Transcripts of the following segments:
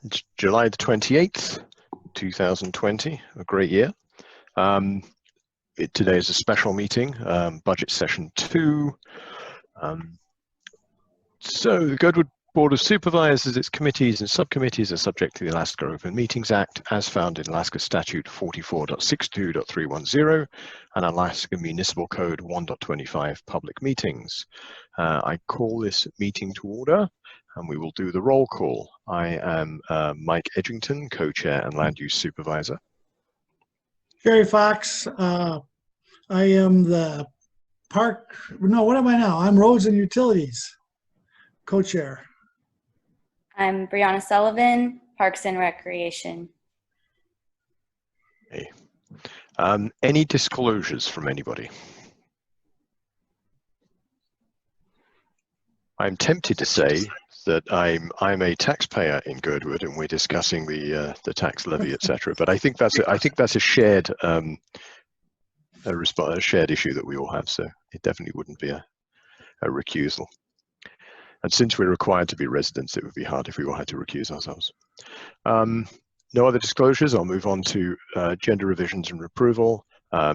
It's July the 28th, 2020, a great year. Today is a special meeting, budget session 2. So the Girdwood Board of Supervisors, its committees and subcommittees are subject to the Alaska Open Meetings Act as found in Alaska Statute 44.62.310 and Alaska Municipal Code 1.25 Public Meetings. I call this meeting to order and we will do the roll call. I am Mike Edgington, Co-Chair and Land Use Supervisor. Jerry Fox, I am the what am I now? I'm Roads and Utilities Co-Chair. I'm Brianna Sullivan, Parks and Recreation. Hey. Any disclosures from anybody? I'm tempted to say that I'm a taxpayer in Girdwood and we're discussing the tax levy, etc. But I think that's a shared a shared issue that we all have. So it definitely wouldn't be a recusal. And since we're required to be residents, it would be hard if we all had to recuse ourselves. No other disclosures. I'll move on to agenda revisions and approval. I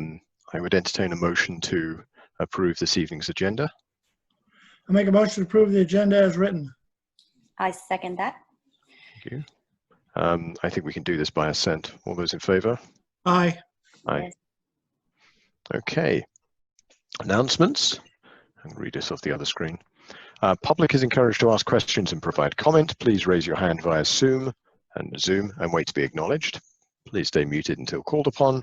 would entertain a motion to approve this evening's agenda. I make a motion to approve the agenda as written. I second that. Thank you. I think we can do this by assent. All those in favor? Aye. Aye. Yes. Okay. Announcements. I'll read this off the other screen. Public is encouraged to ask questions and provide comment. Please raise your hand via Zoom and wait to be acknowledged. Please stay muted until called upon.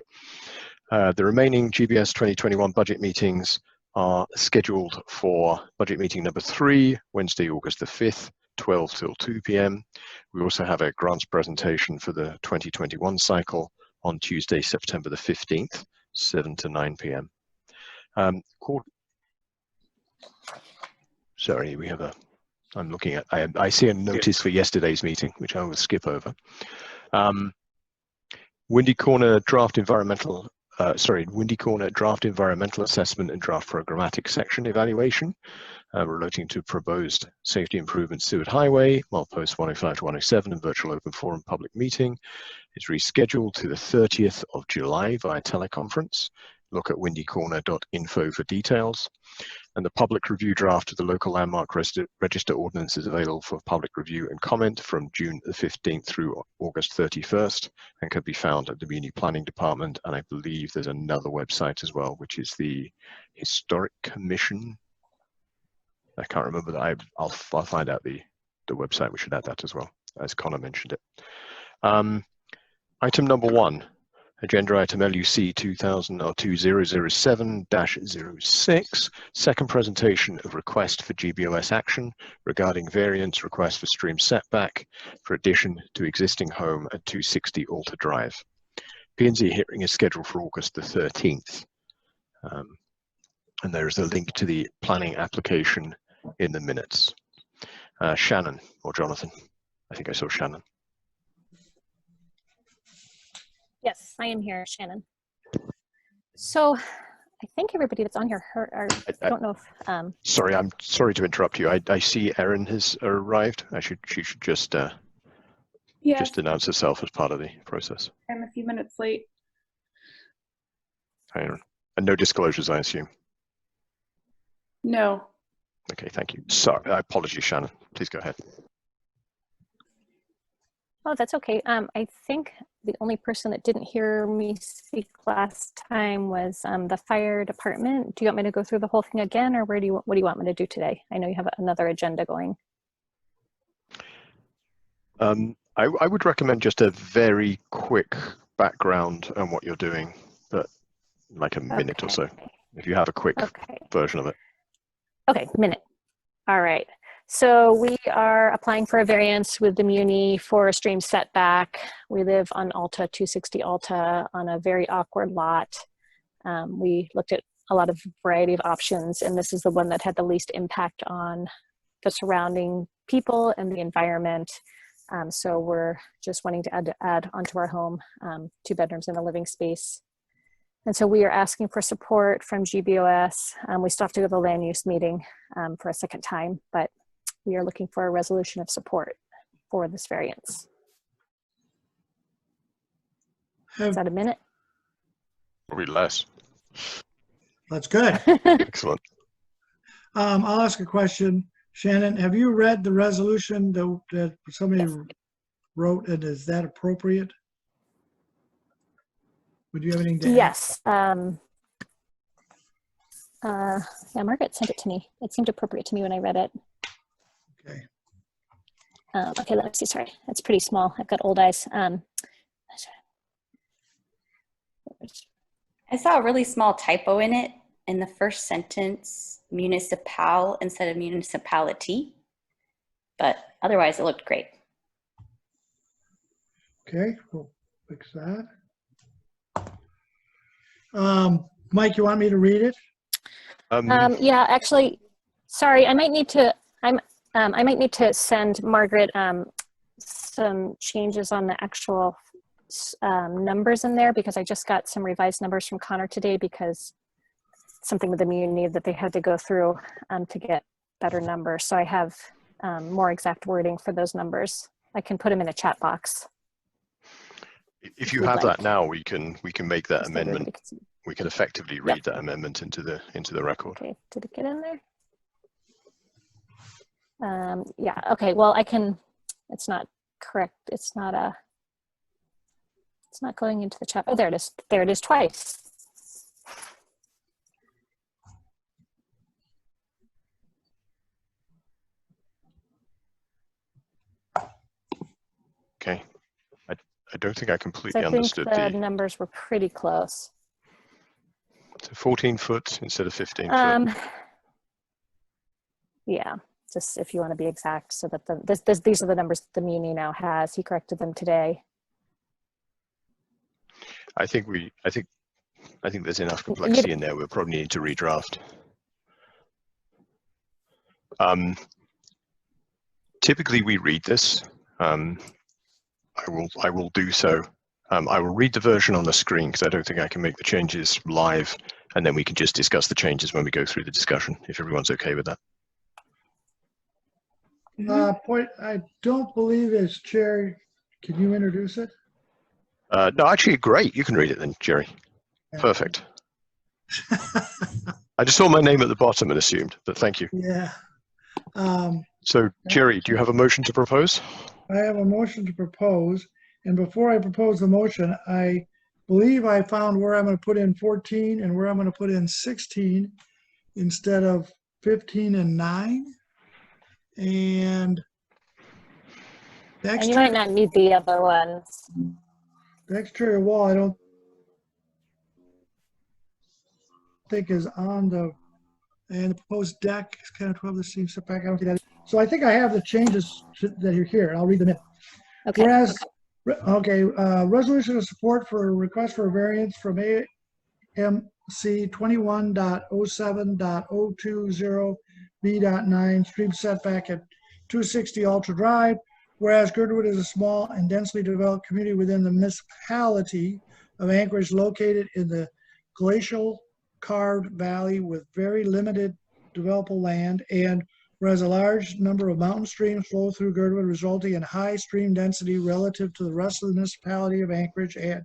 The remaining GBS 2021 budget meetings are scheduled for budget meeting number 3, Wednesday, August the 5th, 12 till 2 p.m. We also have a grants presentation for the 2021 cycle on Tuesday, September the 15th, 7 to 9 p.m. Sorry, we have I'm looking at, I see a notice for yesterday's meeting, which I will skip over. Windy Corner draft environmental assessment and draft programmatic section evaluation relating to proposed safety improvements Seward Highway, milepost 105 to 107 and virtual open forum public meeting is rescheduled to the 30th of July via teleconference. Look at windycorner.info for details. And the public review draft of the local landmark register ordinance is available for public review and comment from June the 15th through August 31st and can be found at the Muni Planning Department. And I believe there's another website as well, which is the Historic Commission. I can't remember that. I'll find out the website. We should add that as well, as Connor mentioned it. Item number 1. Agenda item LUC 2007-06, second presentation of request for GBOS action regarding variance request for stream setback for addition to existing home at 260 Alta Drive. P&Z hearing is scheduled for August the 13th. And there is a link to the planning application in the minutes. Shannon or Jonathan? I think I saw Shannon. Yes, I am here, Shannon. So I think everybody that's on here I don't know if... Sorry, I'm sorry to interrupt you. I see Erin has arrived. She should just announce herself as part of the process. I'm a few minutes late. Hi, Erin. And no disclosures, I assume? No. Okay, thank you. Sorry, apologies, Shannon. Please go ahead. Oh, that's okay. I think the only person that didn't hear me speak last time was the fire department. Do you want me to go through the whole thing again, or what do you want me to do today? I know you have another agenda going. I would recommend just a very quick background on what you're doing, but like a minute or so, if you have a quick version of it. Okay, minute. All right. So we are applying for a variance with the Muni for a stream setback. We live on Alta, 260 Alta, on a very awkward lot. We looked at a lot of variety of options, and this is the one that had the least impact on the surrounding people and the environment. So we're just wanting to add onto our home 2 bedrooms and a living space. And so we are asking for support from GBOS. We still have to go to the land use meeting for a second time, but we are looking for a resolution of support for this variance. Is that a minute? Probably less. That's good. Excellent. I'll ask a question. Shannon, have you read the resolution that somebody wrote, and is that appropriate? Would you have anything to add? Yes. Yeah, Margaret sent it to me. It seemed appropriate to me when I read it. Okay. Okay, let me see. Sorry, it's pretty small. I've got old eyes. I saw a really small typo in it. In the first sentence, municipal instead of municipality. But otherwise, it looked great. Okay, we'll fix that. Mike, you want me to read it? Yeah, actually, sorry, I might need to. I might need to send Margaret some changes on the actual numbers in there, because I just got some revised numbers from Connor today, because something with the Muni that they had to go through to get better numbers. So I have more exact wording for those numbers. I can put them in a chat box. If you have that now, we can make that amendment. We can effectively read that amendment into the record. Okay, did it get in there? Yeah. Okay. Well, I can. It's not correct. It's not going into the chat. Oh, there it is. There it is twice. Okay. I don't think I completely So understood the numbers were pretty close. So 14 foot instead of 15 foot. Yeah, just if you want to be exact, so that these are the numbers the Muni now has. He corrected them today. I think there's enough complexity in there. We'll probably need to redraft. Typically, we read this. I will do so. I will read the version on the screen because I don't think I can make the changes live, and then we can just discuss the changes when we go through the discussion, if everyone's okay with that. I don't believe it's Chair. Can you introduce it? No, actually, great. You can read it then, Jerry. Yeah. Perfect. I just saw my name at the bottom and assumed, but thank you. Yeah. So, Jerry, do you have a motion to propose? I have a motion to propose, and before I propose the motion, I believe I found where I'm going to put in 14 and where I'm going to put in 16 instead of 15 and 9. And you might not need the other ones. The exterior wall, I don't think is on and the proposed deck is kind of 12 the seam setback. I don't think that. So I think I have the changes that are here. I'll read them in. Okay. Whereas, resolution of support for a request for a variance from AMC 21.07.020B.9 stream setback at 260 Ultra Drive. Whereas Girdwood is a small and densely developed community within the municipality of Anchorage, located in the glacial carved valley with very limited developable land, and whereas a large number of mountain streams flow through Girdwood, resulting in high stream density relative to the rest of the municipality of Anchorage, and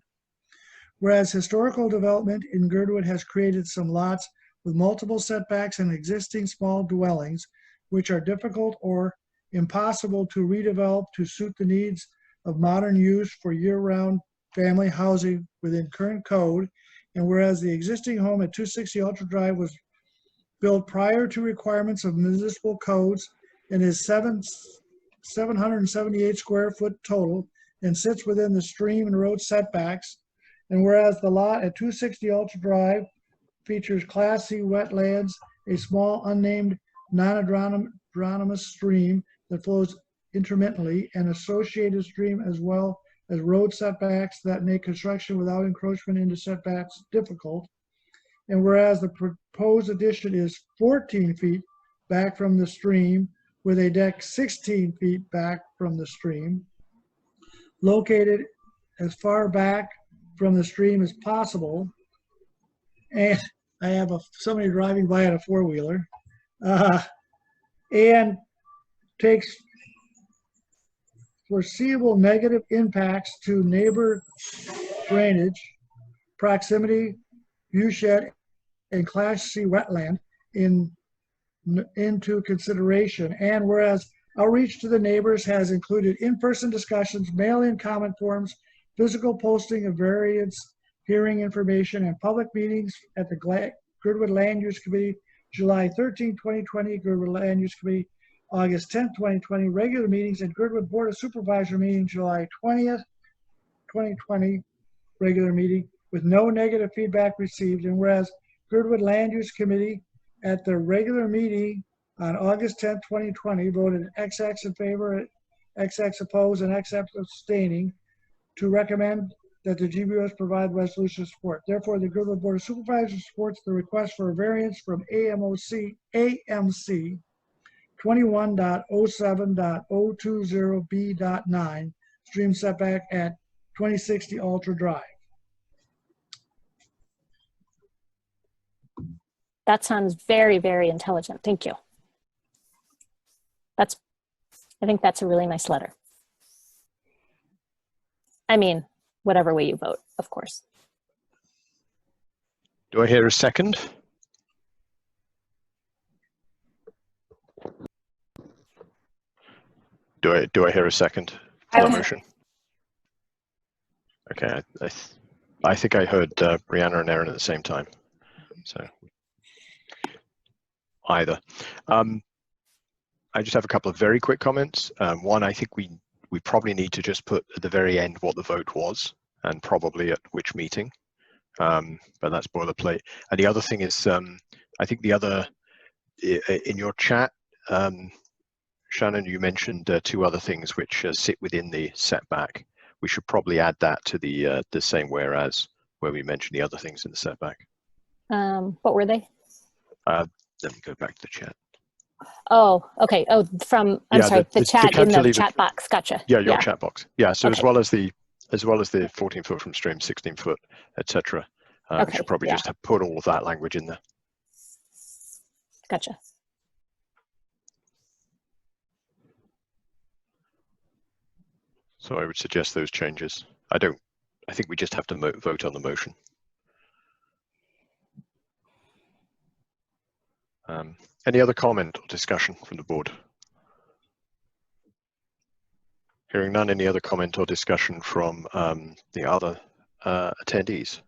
whereas historical development in Girdwood has created some lots with multiple setbacks and existing small dwellings, which are difficult or impossible to redevelop to suit the needs of modern use for year-round family housing within current code. And whereas the existing home at 260 Ultra Drive was built prior to requirements of municipal codes and is 778 square foot total and sits within the stream and road setbacks. And whereas the lot at 260 Ultra Drive features Class C wetlands, a small unnamed non-anadromous stream that flows intermittently, an associated stream, as well as road setbacks that make construction without encroachment into setbacks difficult. And whereas the proposed addition is 14 feet back from the stream with a deck 16 feet back from the stream, located as far back from the stream as possible. And I have somebody driving by on a four-wheeler, and takes foreseeable negative impacts to drainage, proximity, viewshed, and Class C wetland into consideration. And whereas outreach to the neighbors has included in-person discussions, mail-in comment forms, physical posting of variance hearing information, and public meetings at the Girdwood Land Use Committee, July 13, 2020, Girdwood Land Use Committee, August 10, 2020, regular meetings at Girdwood Board of Supervisor meeting, July 20th, 2020, regular meeting, with no negative feedback received. And whereas Girdwood Land Use Committee at the regular meeting on August 10, 2020, voted XX in favor, XX opposed, and XX abstaining to recommend that the GBOS provide resolution support. Therefore, the Girdwood Board of Supervisors supports the request for a variance from AMC 21.07.020B.9 stream setback at 2060 Ultra Drive. That sounds very, very intelligent. Thank you. I think that's a really nice letter. I mean, whatever way you vote, of course. Do I hear a second? Do I hear a second for the motion? Okay, I think I heard Brianna and Erin at the same time. So either. I just have a couple of very quick comments. One, I think we probably need to just put at the very end what the vote was and probably at which meeting, but that's boilerplate. And the other thing is, I think the other, in your chat, Shannon, you mentioned two other things which sit within the setback. We should probably add that to the same whereas, where we mentioned the other things in the setback. What were they? Let me go back to the chat. Oh, okay. Oh, from, I'm sorry, the chat in the chat box. Gotcha. Yeah, your chat box. Yeah, so okay. as well as the 14 foot from stream, 16 foot, etc. We should probably just have put all of that language in there. Gotcha. So I would suggest those changes. I think we just have to vote on the motion. Any other comment or discussion from the board? Hearing none, any other comment or discussion from the other attendees?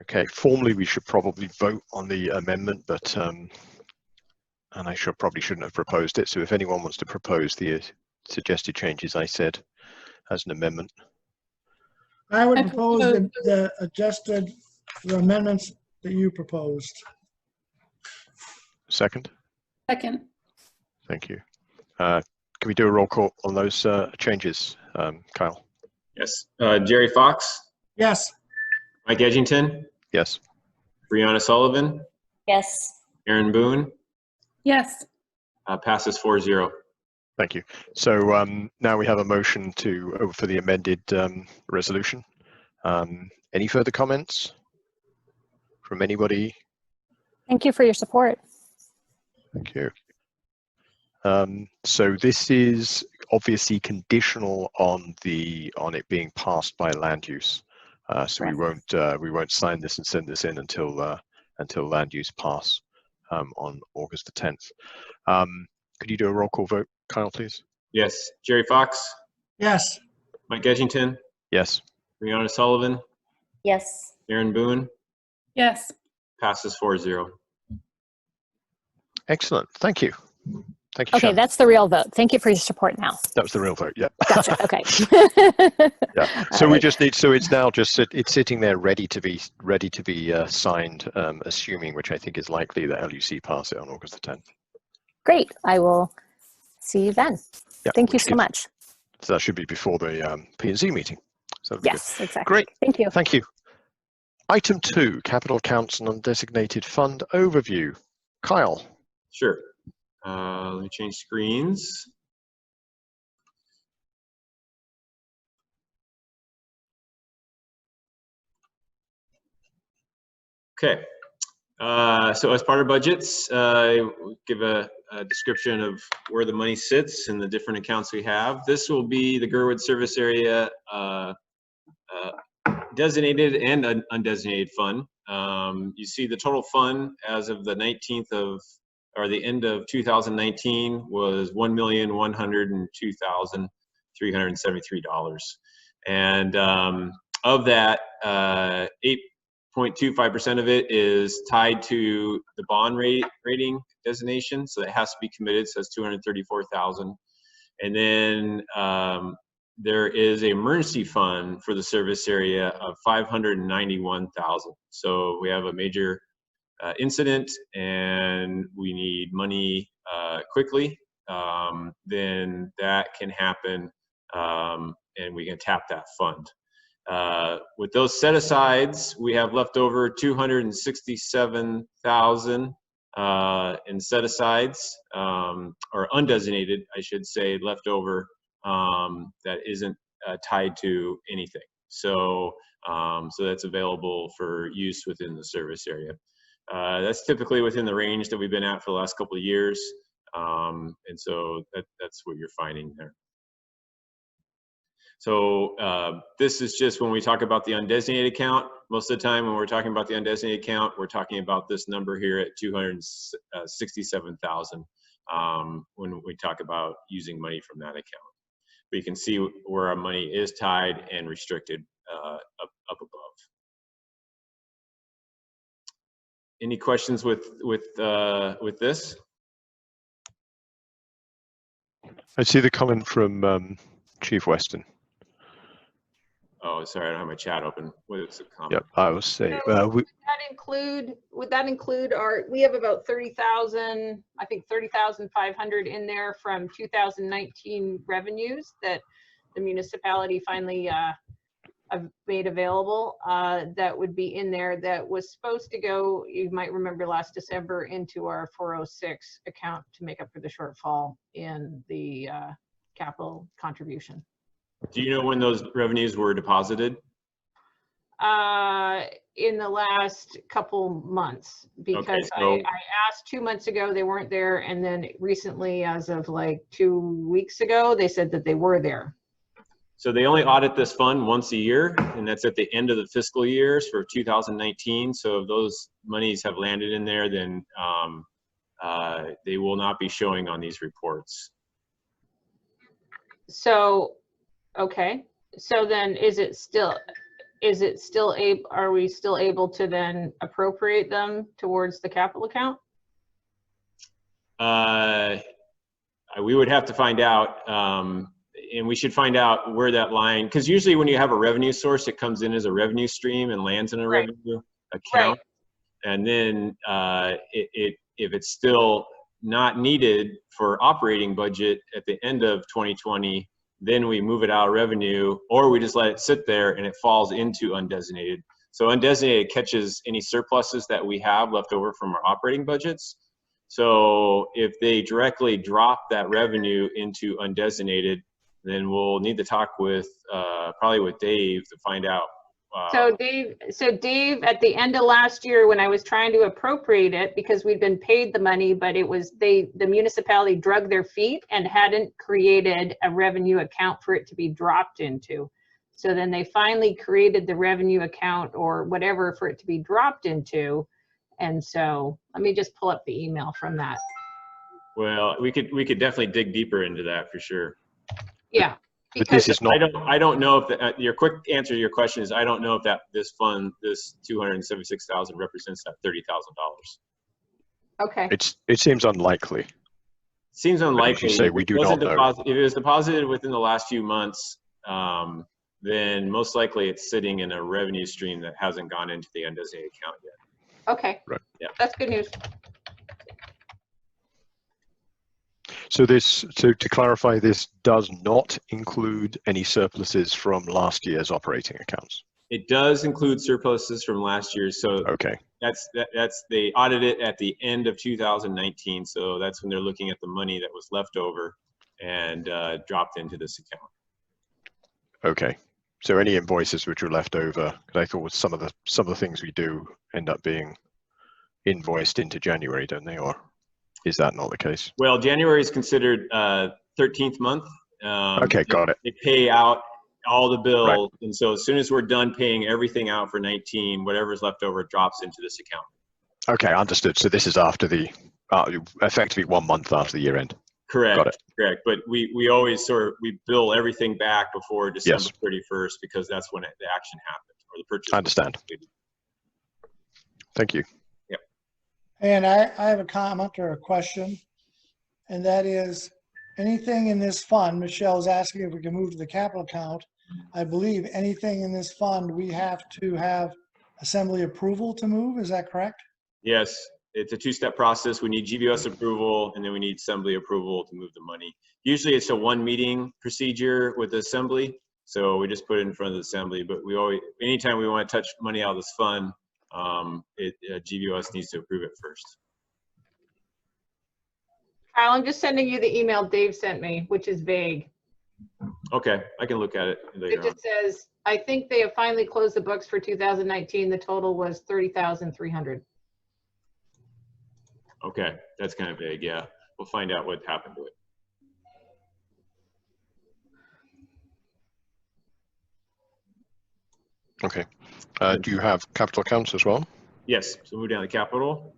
Okay, formally we should probably vote on the amendment, but and I probably shouldn't have proposed it. So if anyone wants to propose the suggested changes I said as an amendment. I would propose the adjusted amendments that you proposed. Second? Second. Thank you. Can we do a roll call on those changes, Kyle? Yes. Jerry Fox? Yes. Mike Edgington? Yes. Brianna Sullivan? Yes. Erin Boone? Yes. Passes 4-0. Thank you. So now we have a motion for the amended resolution. Any further comments from anybody? Thank you for your support. Thank you. So this is obviously conditional on it being passed by land use. So we won't sign this and send this in until land use pass on August the 10th. Could you do a roll call vote, Kyle, please? Yes. Jerry Fox? Yes. Mike Edgington? Yes. Brianna Sullivan? Yes. Erin Boone? Yes. Passes 4-0. Excellent. Thank you. Thank you. Okay, Shannon. that's the real vote. Thank you for your support now. That was the real vote. Yeah. Gotcha. Okay. Yeah. So we just need. So it's now just it's sitting there ready to be signed, assuming, which I think is likely, that LUC pass it on August the 10th. Great. I will see you then. Yeah, Thank you so much. So that should be before the P&Z meeting. So yes, exactly. Great. Thank you. Thank you. Item 2, capital accounts and undesignated fund overview. Kyle. Sure. Let me change screens. Okay. So as part of budgets, give a a description of where the money sits and the different accounts we have. This will be the Gerwood service area designated and undesignated fund. You see the total fund as of the 19th of, or the end of 2019 was $1,102,373. And of that, 8.25% of it is tied to the bond rating designation. So it has to be committed, so it's 234,000. And then there is an emergency fund for the service area of 591,000. So we have a major incident and we need money quickly, then that can happen, and we can tap that fund. With those set asides, we have left over 267,000 in set asides, or undesignated, I should say, left over, that isn't tied to anything. So, so that's available for use within the service area. That's typically within the range that we've been at for the last couple of years. And so that's what you're finding there. So this is just when we talk about the undesignated account. Most of the time when we're talking about the undesignated account, we're talking about this number here at 267,000 when we talk about using money from that account. But you can see where our money is tied and restricted up above. Any questions with this? I see the comment from Chief Weston. Oh, sorry, I don't have my chat open. What is the comment? Yep, I will say. So would that include our, we have about 30,000, I think 30,500 in there from 2019 revenues that the municipality finally made available, that would be in there, that was supposed to go, you might remember last December, into our 406 account to make up for the shortfall in the capital contribution. Do you know when those revenues were deposited? In the last couple months, because Okay, so I asked 2 months ago, they weren't there, and then recently, as of like 2 weeks ago, they said that they were there. So they only audit this fund once a year, and that's at the end of the fiscal years for 2019. So if those monies have landed in there, then they will not be showing on these reports. So, okay. So then are we still able to then appropriate them towards the capital account? We would have to find out, and we should find out where that line, because usually when you have a revenue source, it comes in as a revenue stream and lands in a revenue account. Right. And then if it's still not needed for operating budget at the end of 2020, then we move it out of revenue, or we just let it sit there and it falls into undesignated. So undesignated catches any surpluses that we have left over from our operating budgets. So if they directly drop that revenue into undesignated, then we'll need to talk with probably with Dave to find out. So Dave, at the end of last year, when I was trying to appropriate it, because we'd been paid the money, but it was the municipality drug their feet and hadn't created a revenue account for it to be dropped into. So then they finally created the revenue account or whatever for it to be dropped into. And so let me just pull up the email from that. Well, we could definitely dig deeper into that for sure. Yeah. But this is not. I don't know if your quick answer to your question is I don't know if this fund, this 276,000 represents that $30,000. Okay. It seems unlikely. Seems unlikely. You say we do not know. If it was deposited within the last few months, then most likely it's sitting in a revenue stream that hasn't gone into the undesignated account yet. Okay. Right. Yeah. That's good news. So to clarify, this does not include any surpluses from last year's operating accounts. It does include surpluses from last year. So okay, that's they audit it at the end of 2019. So that's when they're looking at the money that was left over and dropped into this account. Okay. So any invoices which were left over, because I thought with some of the things we do end up being invoiced into January, don't they? Or Is that not the case? Well, January is considered 13th month. Okay, got it. They pay out all the bills, Right. and so as soon as we're done paying everything out for 19, whatever's left over drops into this account. Okay, understood. So this is after the, effectively 1 month after the year end. Correct. Got it. Correct. But we always we bill everything back before December Yes. 31st because that's when the action happens or the purchase. I understand. Thank you. Yep. And I have a comment or a question, and that is anything in this fund, Michelle's asking if we can move to the capital account. I believe anything in this fund, we have to have assembly approval to move. Is that correct? Yes. It's a two-step process. We need GBOS approval, and then we need assembly approval to move the money. Usually it's a one meeting procedure with the assembly. So we just put it in front of the assembly, but we always, anytime we want to touch money out of this fund, GBOS needs to approve it first. Kyle, I'm just sending you the email Dave sent me, which is vague. Okay, I can look at it later It just on. says, I think they have finally closed the books for 2019. The total was 30,300. Okay, that's kind of vague, yeah. We'll find out what happened to it. Okay. Do you have capital accounts as well? Yes, so move down to capital.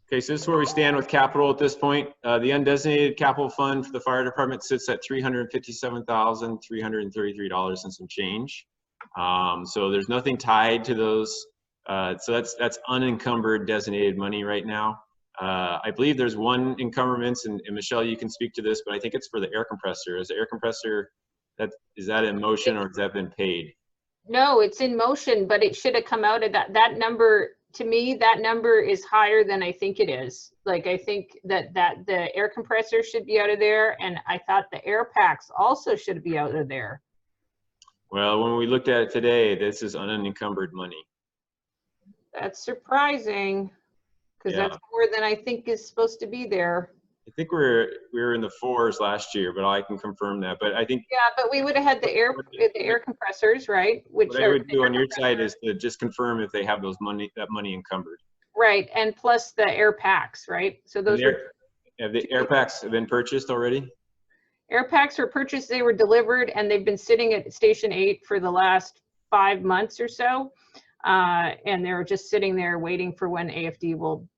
Okay, so this is where we stand with capital at this point. The undesignated capital fund for the fire department sits at $357,333 and some change. So there's nothing tied to those. So that's unencumbered designated money right now. I believe there's one encumbrance, and Michelle, you can speak to this, but I think it's for the air compressor. Is the air compressor, is that in motion or has that been paid? No, it's in motion, but it should have come out of that number. To me, that number is higher than I think it is. Like, I think that the air compressor should be out of there, and I thought the air packs also should be out of there. Well, when we looked at it today, this is unencumbered money. That's surprising, because Yeah. that's more than I think is supposed to be there. I think we were in the 4s last year, but I can confirm that. But I think Yeah, but we would have had the air compressors, right? Which what I would do on your side is to just confirm if they have that money encumbered. right, and plus the air packs, right? So those Have the air packs been purchased already? air packs were purchased, they were delivered, and they've been sitting at Station 8 for the last 5 months or so. And they're just sitting there waiting for when AFD will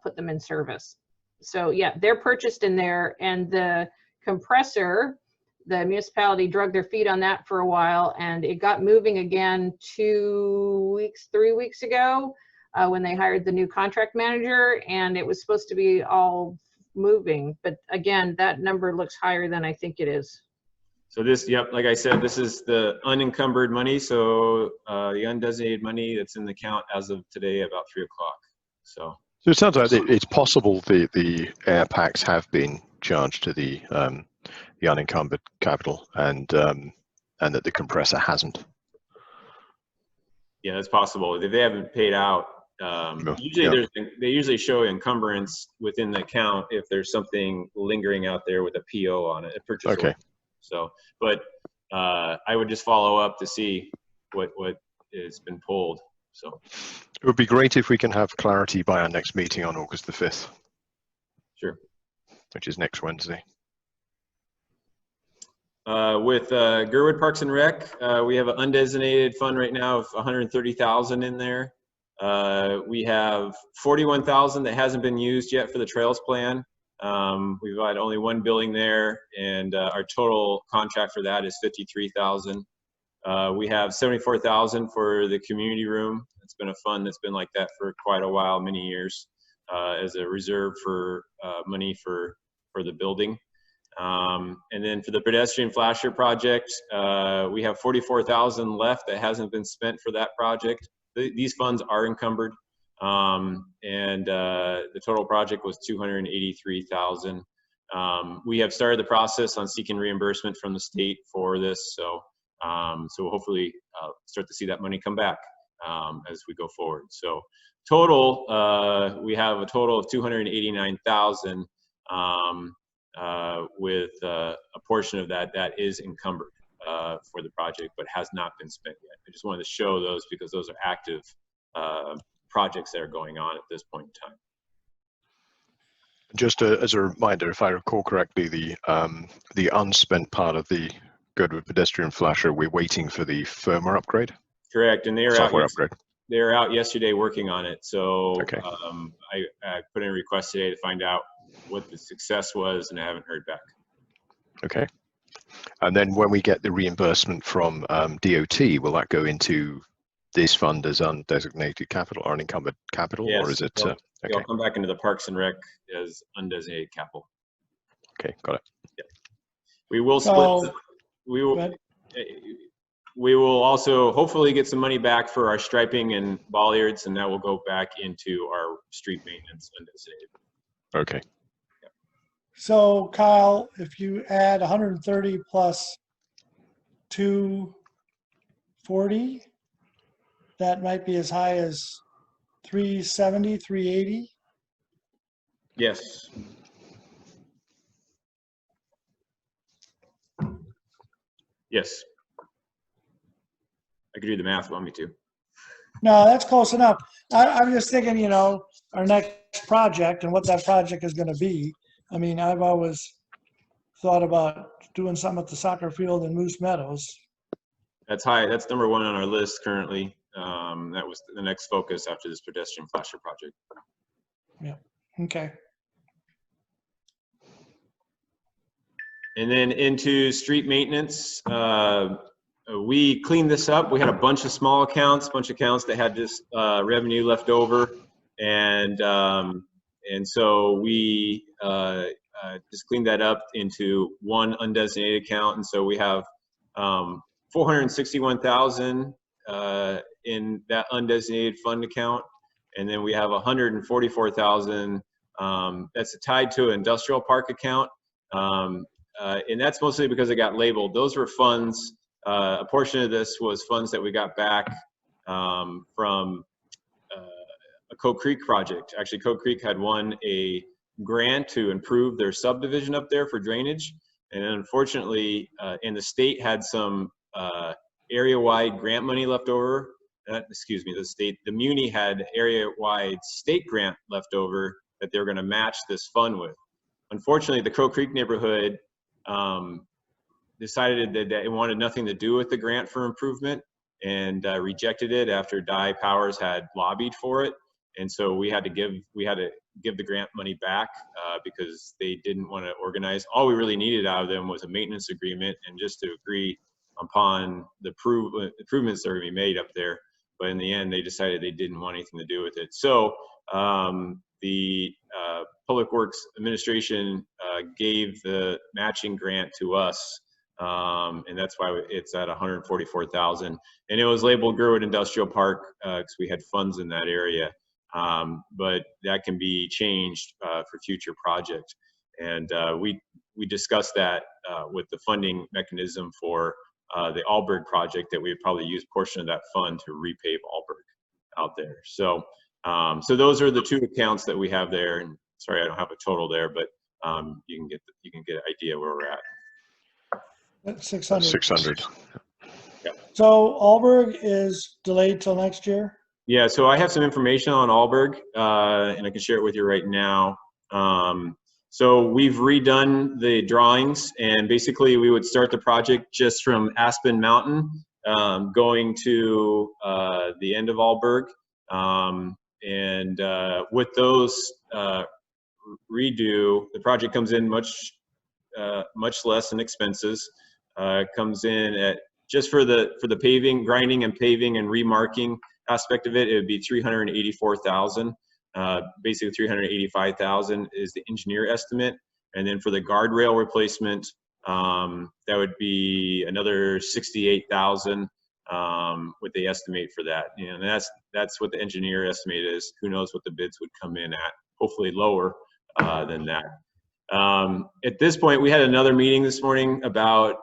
put them in service. So yeah, they're purchased in there, and the compressor, the municipality drug their feet on that for a while, and it got moving again 3 weeks ago when they hired the new contract manager, and it was supposed to be all moving. But again, that number looks higher than I think it is. So this, yep, like I said, this is the unencumbered money. So the undesignated money that's in the account as of today about 3 o'clock. So it sounds like it's possible the air packs have been charged to the unencumbered capital, and that the compressor hasn't. yeah, it's possible. If they haven't paid out, usually they usually show encumbrance within the account if there's something lingering out there with a PO on it, a purchase order. Okay. So, but I would just follow up to see what has been pulled. So It would be great if we can have clarity by our next meeting on August the 5th. Sure. Which is next Wednesday. With Gerwood Parks and Rec, we have an undesignated fund right now of 130,000 in there. We have 41,000 that hasn't been used yet for the trails plan. We've had only one billing there, and our total contract for that is 53,000. We have 74,000 for the community room. It's been a fund that's been like that for quite a while, many years, as a reserve for money for the building. And then for the pedestrian flasher project, we have 44,000 left that hasn't been spent for that project. These funds are encumbered, and the total project was 283,000. We have started the process on seeking reimbursement from the state for this, so we'll hopefully start to see that money come back as we go forward. So total, we have a total of 289,000. With a portion of that is encumbered for the project, but has not been spent yet. I just wanted to show those because those are active projects that are going on at this point in time. Just as a reminder, if I recall correctly, the unspent part of the Girdwood pedestrian flasher, we're waiting for the firmware upgrade. Correct, and they are Software out. upgrade. They were out yesterday working on it. So Okay. I put in a request today to find out what the success was, and I haven't heard back. Okay. And then when we get the reimbursement from DOT, will that go into this fund as undesignated capital or unencumbered capital, Yes, or is it? They'll Okay. come back into the Parks and Rec as undesignated capital. Okay, got it. Yeah. We will So- split. We will. Go ahead. We will also hopefully get some money back for our striping and bollards, and that will go back into our street maintenance undesignated. Okay. So Kyle, if you add 130 plus 240, that might be as high as 370, 380. Yes. Yes. I could do the math if you want me to. No, that's close enough. I'm just thinking, you know, our next project and what that project is going to be. I mean, I've always thought about doing something at the soccer field in Moose Meadows. That's high. That's number one on our list currently. That was the next focus after this pedestrian flasher project. Yeah. Okay. And then into street maintenance, we cleaned this up. We had a bunch of small accounts, that had this revenue left over, and so we just cleaned that up into one undesignated account, and so we have 461,000 in that undesignated fund account, and then we have 144,000 that's tied to an industrial park account, and that's mostly because it got labeled. Those were funds. A portion of this was funds that we got back from a Coe Creek project. Actually, Coe Creek had won a grant to improve their subdivision up there for drainage. And unfortunately, and the state had some area-wide grant money left over. The Muni had area-wide state grant left over that they were going to match this fund with. Unfortunately, the Coe Creek neighborhood decided that it wanted nothing to do with the grant for improvement and rejected it after Di Powers had lobbied for it. And so we had to give the grant money back because they didn't want to organize. All we really needed out of them was a maintenance agreement and just to agree upon the improvements that are going to be made up there. But in the end, they decided they didn't want anything to do with it. So the Public Works Administration gave the matching grant to us. And that's why it's at 144,000, and it was labeled Gerwood Industrial Park because we had funds in that area, but that can be changed for future projects. And we discussed that with the funding mechanism for the Alberg project, that we would probably use a portion of that fund to repave Alberg out there. So so those are the two accounts that we have there. And sorry, I don't have a total there, but you can get an idea where we're at. That's 600. 600. So Alberg is delayed till next year? Yeah, so I have some information on Alberg, and I can share it with you right now. So we've redone the drawings, and basically we would start the project just from Aspen Mountain, going to the end of Alberg. And with those redo, the project comes in much less in expenses. Comes in at, just for the paving, grinding and paving and remarking aspect of it, it would be 384,000. Basically 385,000 is the engineer estimate. And then for the guardrail replacement, that would be another 68,000, what they estimate for that. And that's what the engineer estimate is. Who knows what the bids would come in at, hopefully lower than that. At this point, we had another meeting this morning about,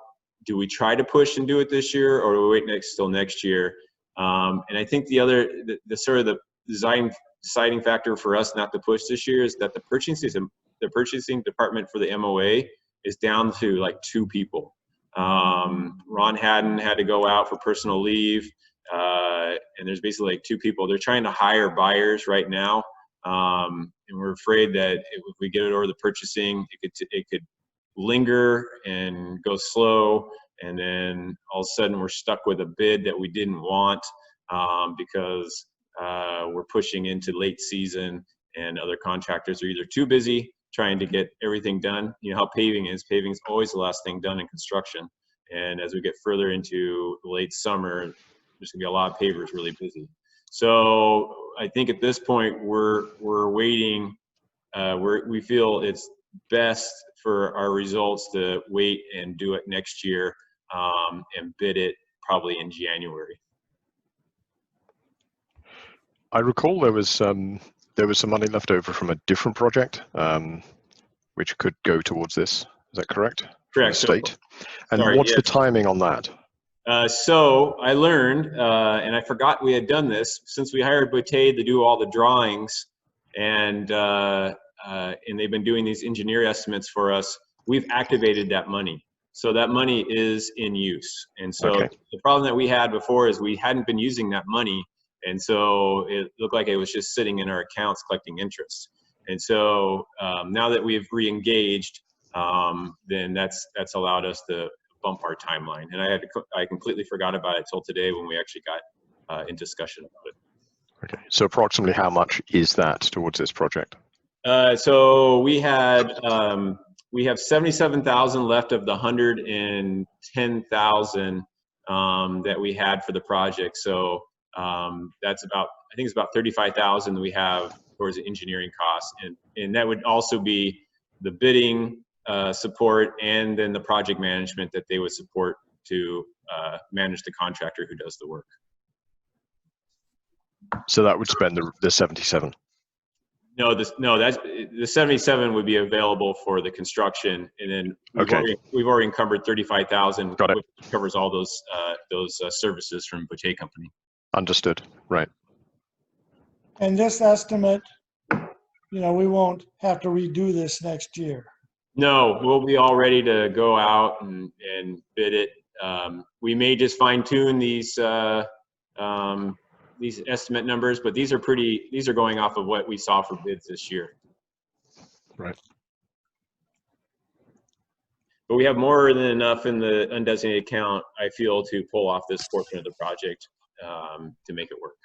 do we try to push and do it this year, or do we wait till next year? And I think the sort of the deciding factor for us not to push this year is that the purchasing department for the MOA is down to like 2 people. Ron Haddon had to go out for personal leave, and there's basically like 2 people. They're trying to hire buyers right now, And we're afraid that if we get it over the purchasing, it could linger and go slow, and then all of a sudden we're stuck with a bid that we didn't want because we're pushing into late season and other contractors are either too busy trying to get everything done. You know how paving is. Paving is always the last thing done in construction. And as we get further into the late summer, there's gonna be a lot of pavers really busy. So I think at this point we're waiting. We feel it's best for our results to wait and do it next year and bid it probably in January. I recall there was some money left over from a different project, which could go towards this. Is that correct? Correct. State. And sorry, what's yeah. the timing on that? So I learned, and I forgot we had done this, since we hired Boutte to do all the drawings, and they've been doing these engineer estimates for us. We've activated that money. So that money is in use. And so Okay. The problem that we had before is we hadn't been using that money. And so it looked like it was just sitting in our accounts collecting interest. And so now that we've re-engaged, then that's allowed us to bump our timeline. And I completely forgot about it till today when we actually got in discussion about it. Okay. So approximately how much is that towards this project? So we have 77,000 left of the 110,000 that we had for the project. So that's about, I think it's about 35,000 that we have towards the engineering costs, and that would also be the bidding support and then the project management that they would support to manage the contractor who does the work. So that would spend the 77. No, that's the 77 would be available for the construction, and then we've already encumbered 35,000, which covers all those services from Boutte Company. Understood. Right. And this estimate, we won't have to redo this next year. No, we'll be all ready to go out and bid it. We may just fine tune these estimate numbers, but these are going off of what we saw for bids this year. Right. But we have more than enough in the undesignated account, I feel, to pull off this portion of the project to make it work.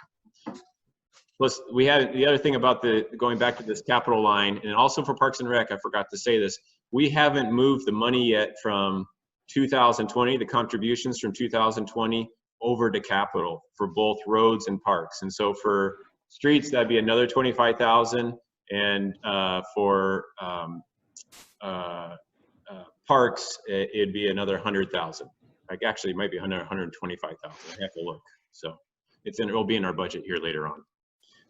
Plus, we had the other thing about going back to this capital line, and also for Parks and Rec, I forgot to say this, we haven't moved the money yet from 2020, the contributions from 2020 over to capital for both roads and parks. And so for streets, that'd be another 25,000, and for parks, it'd be another 100,000. Like actually, it might be 125,000. I have to look. So it'll be in our budget here later on.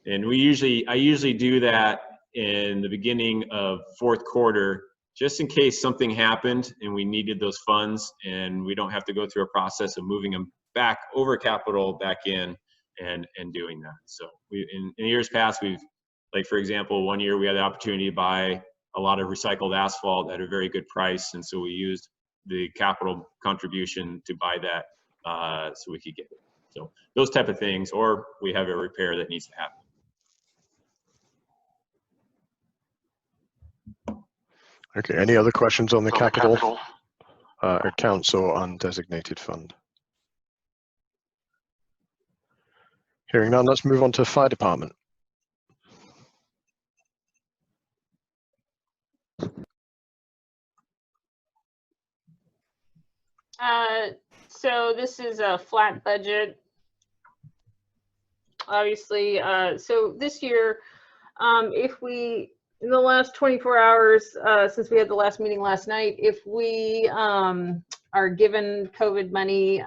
And I usually do that in the beginning of fourth quarter, just in case something happened and we needed those funds, and we don't have to go through a process of moving them back over capital back in and doing that. So in years past, like for example, one year we had the opportunity to buy a lot of recycled asphalt at a very good price, and so we used the capital contribution to buy that so we could get it. So those type of things, or we have a repair that needs to happen. Okay. Any other questions on the capital accounts or undesignated fund? Hearing none, let's move on to fire department. So this is a flat budget, obviously. So this year, in the last 24 hours, since we had the last meeting last night, if we are given COVID money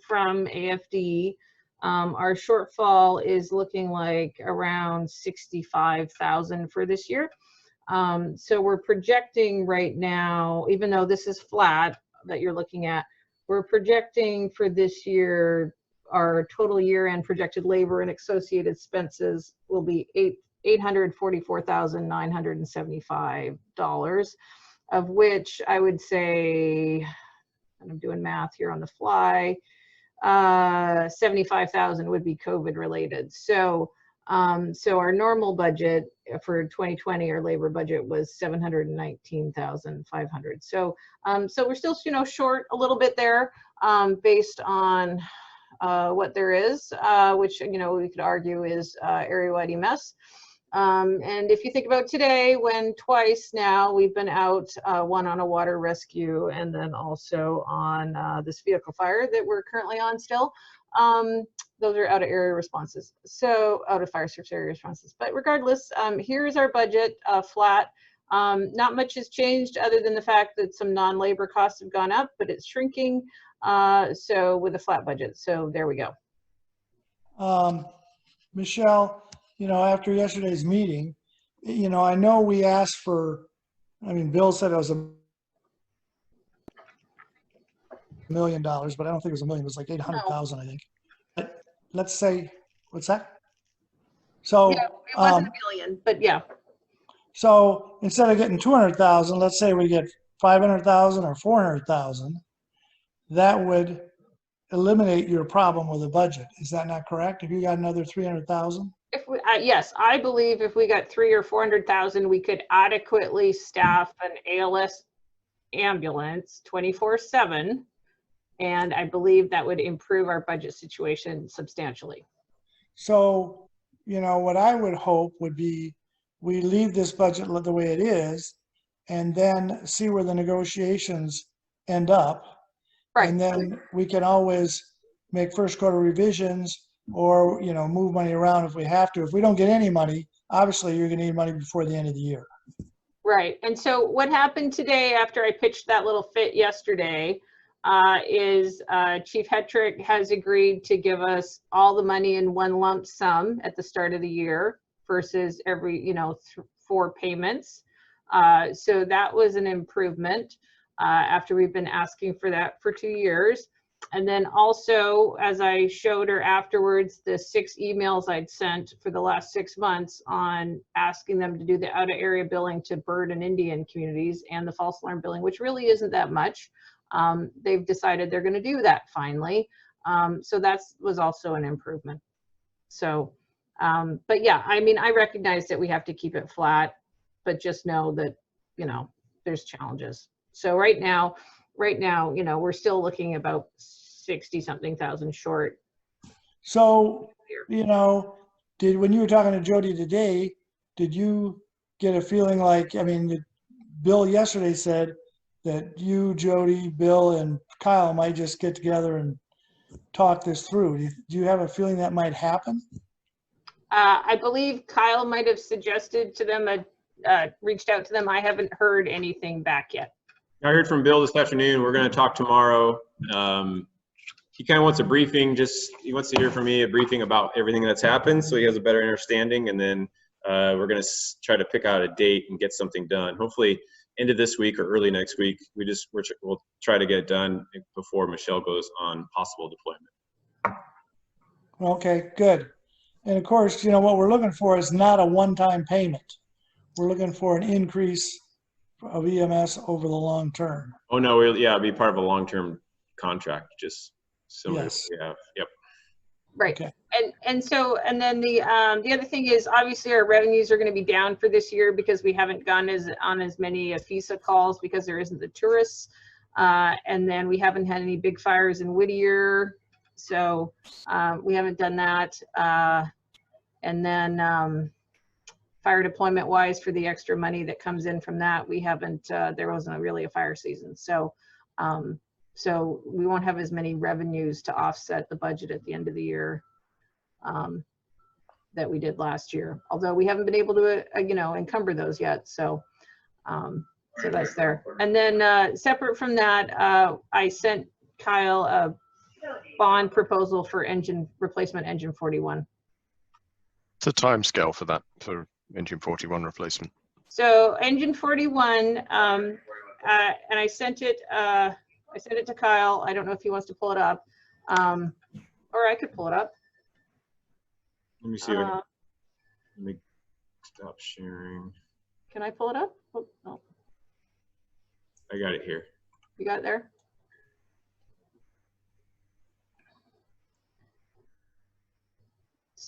from AFD, our shortfall is looking like around 65,000 for this year. So we're projecting right now, even though this is flat that you're looking at, we're projecting for this year, our total year-end projected labor and associated expenses will be $844,975, of which I would say, and I'm doing math here on the fly, 75,000 would be COVID related. So So our normal budget for 2020, our labor budget was 719,500. So so we're still, short a little bit there, based on what there is, which, we could argue is area-wide EMS. And if you think about today, when twice now we've been out, one on a water rescue and then also on this vehicle fire that we're currently on still. Those are out of area responses. So out of fire service area responses. But regardless, here's our budget, flat. Not much has changed other than the fact that some non-labor costs have gone up, but it's shrinking. So with a flat budget. So there we go. Michelle, after yesterday's meeting, I know we asked for, Bill said it was $1 million, but I don't think it was $1 million. It was like 800,000, I think. But let's say, what's that? So Yeah, it wasn't $1 million, but yeah. So instead of getting 200,000, let's say we get 500,000 or 400,000. That would eliminate your problem with the budget. Is that not correct? If you got another 300,000? If we, yes, I believe if we got 300,000 or 400,000, we could adequately staff an ALS ambulance 24/7, and I believe that would improve our budget situation substantially. So, what I would hope would be we leave this budget the way it is, and then see where the negotiations end up. Right. And then we can always make first quarter revisions or, move money around if we have to. If we don't get any money, obviously you're going to need money before the end of the year. Right. And so what happened today after I pitched that little fit yesterday is Chief Hetrick has agreed to give us all the money in one lump sum at the start of the year versus every, 4 payments. So that was an improvement. After we've been asking for that for 2 years. And then also, as I showed her afterwards, the 6 emails I'd sent for the last 6 months on asking them to do the out of area billing to bird and Indian communities and the false alarm billing, which really isn't that much. They've decided they're going to do that finally. So that was also an improvement. So, but yeah, I recognize that we have to keep it flat, but just know that, there's challenges. So right now, we're still looking about 60-something thousand short. So, when you were talking to Jody today, did you get a feeling like, Bill yesterday said that you, Jody, Bill, and Kyle might just get together and talk this through. Do you have a feeling that might happen? I believe Kyle might have suggested to them, reached out to them. I haven't heard anything back yet. I heard from Bill this afternoon. We're going to talk tomorrow. He kind of wants a briefing. He wants to hear from me a briefing about everything that's happened, so he has a better understanding. And then we're going to try to pick out a date and get something done. Hopefully, end of this week or early next week. We'll try to get it done before Michelle goes on possible deployment. Okay, good. And of course, what we're looking for is not a one-time payment. We're looking for an increase of EMS over the long term. Oh no, it'll be part of a long-term contract, just similar Yes. to what we have. Yep. Right. Okay. And then the other thing is obviously our revenues are going to be down for this year because we haven't gone on as many FISA calls because there isn't the tourists. And then we haven't had any big fires in Whittier. So we haven't done that. And then fire deployment wise for the extra money that comes in from that, we haven't, there wasn't really a fire season. So, so we won't have as many revenues to offset the budget at the end of the year that we did last year. Although we haven't been able to, encumber those yet. So, so that's there. And then separate from that, I sent Kyle a bond proposal for replacement engine 41. It's a time scale for that, for engine 41 replacement. So engine 41, and I sent it to Kyle. I don't know if he wants to pull it up, or I could pull it up. Let me see. Let me stop sharing. Can I pull it up? Oh, no. I got it here. You got it there?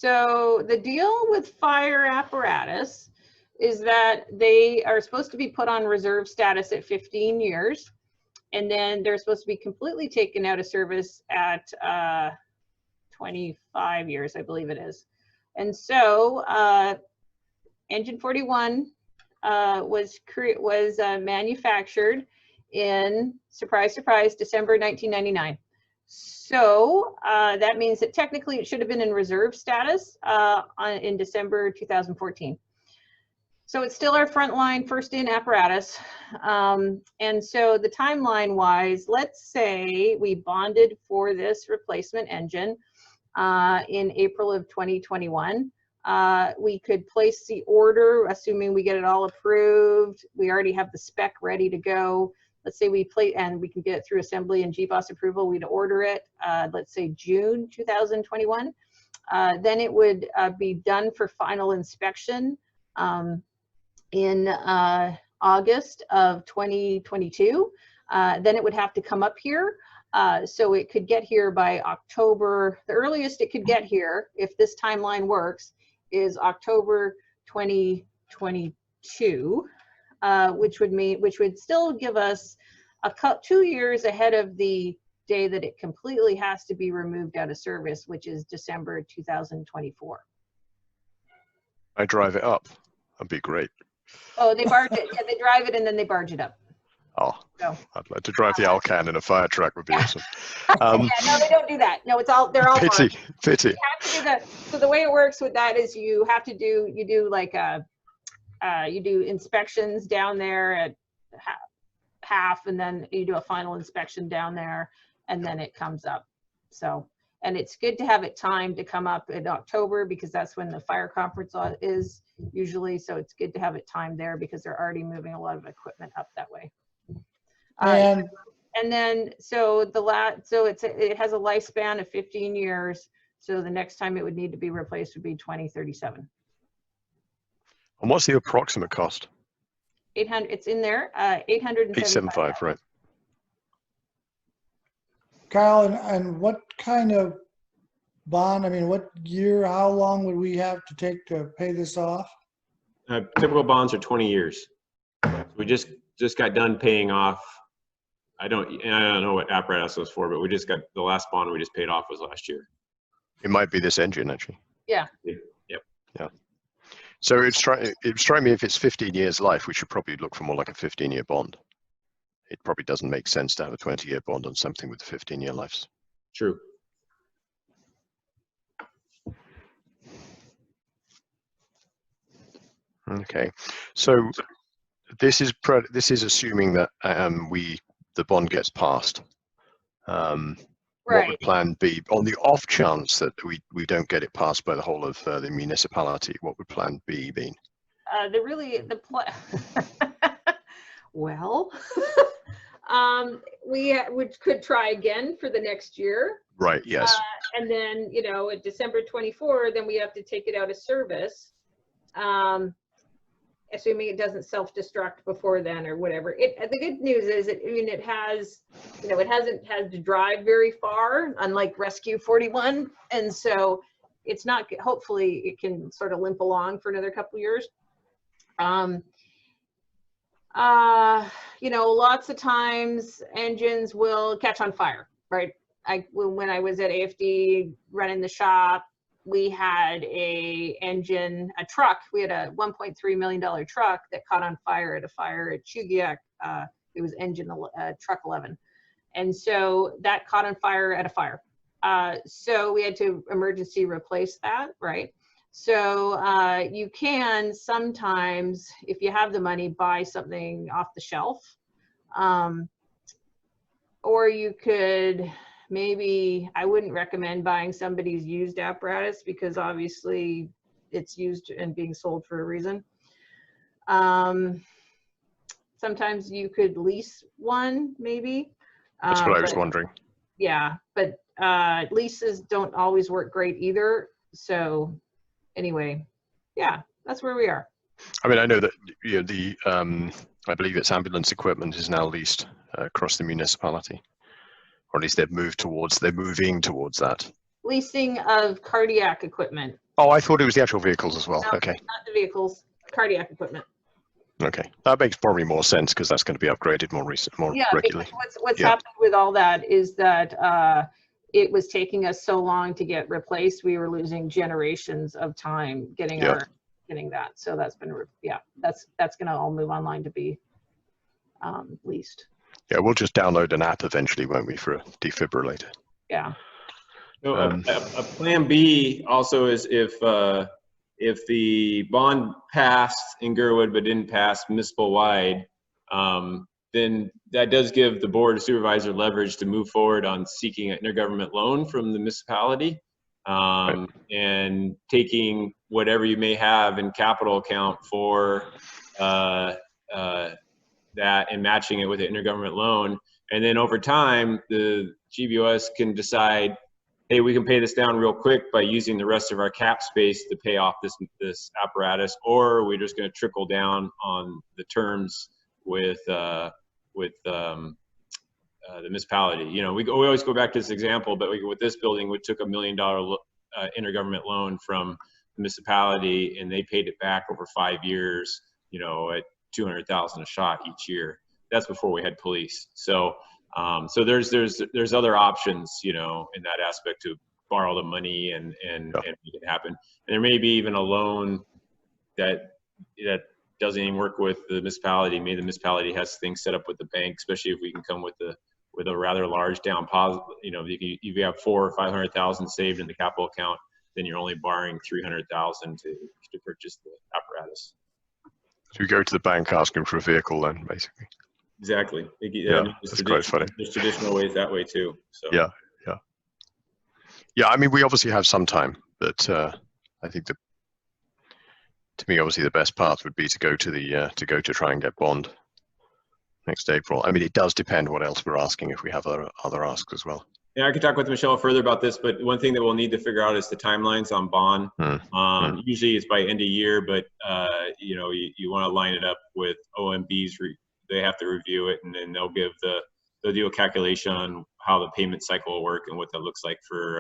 So the deal with fire apparatus is that they are supposed to be put on reserve status at 15 years. And then they're supposed to be completely taken out of service at 25 years, I believe it is. And so Engine 41 was manufactured in, surprise, surprise, December 1999. So that means that technically it should have been in reserve status in December 2014. So it's still our frontline first in apparatus. And so the timeline wise, let's say we bonded for this replacement engine in April of 2021. We could place the order, assuming we get it all approved. We already have the spec ready to go. Let's say we play and we can get it through assembly and GBOS approval. We'd order it, let's say June 2021. Then it would be done for final inspection in August of 2022. Then it would have to come up here. So it could get here by October. The earliest it could get here, if this timeline works, is October 2022, which would still give us 2 years ahead of the day that it completely has to be removed out of service, which is December 2024. I drive it up. That'd be great. Oh, they barge it. Yeah, they drive it and then they barge it up. Oh, so, I'd like to drive the Alcan in a fire truck. Would be awesome. Yeah, no, they don't do that. No, they're all pity. You have to do so the way it works with that is you do like you do inspections down there at half, and then you do a final inspection down there, and then it comes up. So, and it's good to have it timed to come up in October because that's when the fire conference is usually. So it's good to have it timed there because they're already moving a lot of equipment up that way. And then so it has a lifespan of 15 years. So the next time it would need to be replaced would be 2037. And what's the approximate cost? 800. It's in there. 875. Right. Kyle, and what kind of bond, I mean, what year, how long would we have to take to pay this off? Typical bonds are 20 years. We just got done paying off. I don't know what apparatus was for, but we just got the last bond we just paid off was last year. It might be this engine actually. Yeah. Yep. Yeah. So it strike me if it's 15 years life, we should probably look for more like a 15-year bond. It probably doesn't make sense to have a 20-year bond on something with 15-year lives. True. Okay, so this is assuming that the bond gets passed. Right. What would plan B on the off chance that we don't get it passed by the whole of the municipality? What would plan B be? Well, we could try again for the next year. Right. Yes. And then at December 24, then we have to take it out of service. Assuming it doesn't self-destruct before then or whatever. The good news is, it has, it hasn't had to drive very far, unlike Rescue 41. And so it's not, hopefully it can sort of limp along for another couple years. Lots of times engines will catch on fire, right? When I was at AFD running the shop, we had a truck. We had a $1.3 million truck that caught on fire at a fire at Chugiak. It was truck 11. And so that caught on fire at a fire. So we had to emergency replace that, right? So you can sometimes, if you have the money, buy something off the shelf. Or you could, maybe, I wouldn't recommend buying somebody's used apparatus because obviously it's used and being sold for a reason. Sometimes you could lease one, maybe. That's what I was wondering. Yeah, but leases don't always work great either. So anyway, yeah, that's where we are. I mean, I know that I believe it's ambulance equipment is now leased across the municipality. Or at least they're moving towards that. leasing of cardiac equipment. Oh, I thought it was the actual vehicles as well. No, Okay. not the vehicles, cardiac equipment. Okay. That makes probably more sense because that's going to be upgraded more Yeah, regularly. because what's Yeah. happening with all that is that it was taking us so long to get replaced. We were losing generations of time getting getting that. So that's been, that's going to all move online to be leased. Yeah, we'll just download an app eventually, won't we, for a defibrillator? Yeah. So a plan B also is if the bond passed in Gerwood but didn't pass municipal wide, then that does give the board of supervisor leverage to move forward on seeking an intergovernment loan from the municipality, and taking whatever you may have in capital account for that and matching it with an intergovernment loan. And then over time, the GBOS can decide, hey, we can pay this down real quick by using the rest of our cap space to pay off this apparatus, or we're just going to trickle down on the terms with the municipality. You know, we always go back to this example, but with this building, we took $1 million intergovernment loan from the municipality, and they paid it back over 5 years, you know, at $200,000 a shot each year. That's before we had police. So so there's other options, you know, in that aspect to borrow the money and make it happen. And there may be even a loan that doesn't even work with the municipality. Maybe the municipality has things set up with the bank, especially if we can come with a rather large down deposit. You know, if you have 400,000 or 500,000 saved in the capital account, then you're only borrowing 300,000 to purchase the apparatus. So you go to the bank asking for a vehicle then, basically. Exactly. Yeah, that's quite funny. There's traditional ways that way too. So. Yeah. I mean, we obviously have some time, but I think that, to me, obviously the best path would be to go to try and get bond next April. I mean, it does depend what else we're asking if we have other asks as well. Yeah, I could talk with Michelle further about this, but one thing that we'll need to figure out is the timelines on bond. Usually it's by end of year, but you know, you want to line it up with OMB's. They have to review it, and then they'll do a calculation on how the payment cycle will work and what that looks like for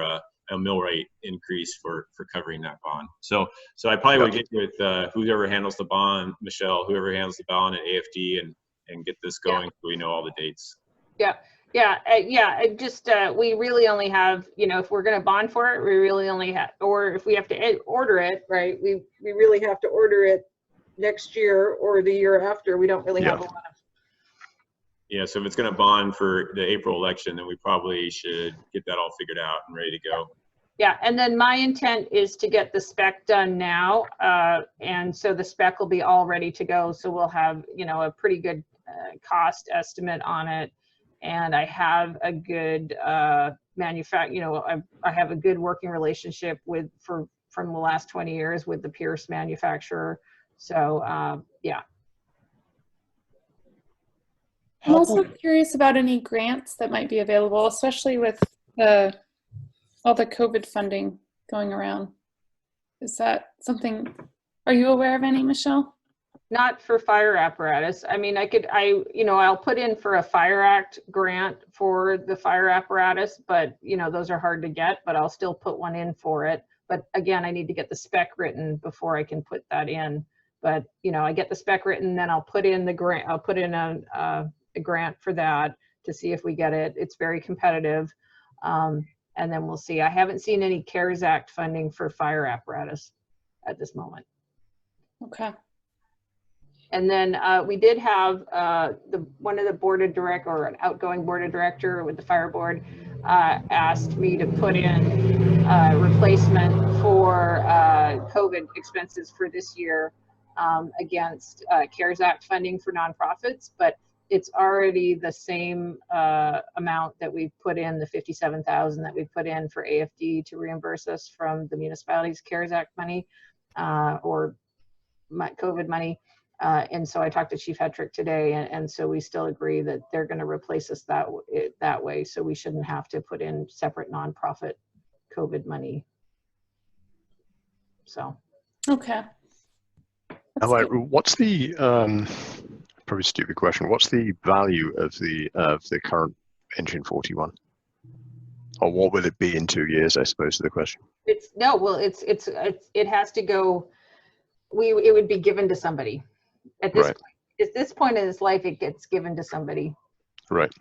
a mill rate increase for covering that bond. So I probably would get with whoever handles the bond, Michelle, whoever handles the bond at AFD, and get this going so we know all the dates. Just we really only have, you know, if we're going to bond for it, we really only have, or if we have to order it, right, we really have to order it next year or the year after. We don't really have a lot of. Yeah, so if it's going to bond for the April election, then we probably should get that all figured out and ready to go. Yeah, and then my intent is to get the spec done now, and so the spec will be all ready to go. So we'll have, you know, a pretty good cost estimate on it, and I have a good you know, I have a good working relationship from the last 20 years with the Pierce manufacturer. So yeah. I'm also curious about any grants that might be available, especially with all the COVID funding going around. Is that something, are you aware of any, Michelle? Not for fire apparatus. I mean, I'll put in for a Fire Act grant for the fire apparatus, but you know, those are hard to get, but I'll still put one in for it. But again, I need to get the spec written before I can put that in. But you know, I get the spec written, then I'll put in the grant, I'll put in a grant for that to see if we get it. It's very competitive. And then we'll see. I haven't seen any CARES Act funding for fire apparatus at this moment. Okay. And then we did have one of the board of director, or an outgoing board of director with the fire board, asked me to put in replacement for COVID expenses for this year against CARES Act funding for nonprofits, but it's already the same amount that we put in, the $57,000 that we put in for AFD to reimburse us from the municipality's CARES Act money or COVID money. And so I talked to Chief Hetrick today, and so we still agree that they're going to replace us that way. So we shouldn't have to put in separate nonprofit COVID money. So. Okay. What's the probably a stupid question? What's the value of the current engine 41? Or what will it be in 2 years, I suppose, is the question. It's no, well, it has to go. It would be given to somebody at this Right. point. At this point in his life, it gets given to somebody. Right.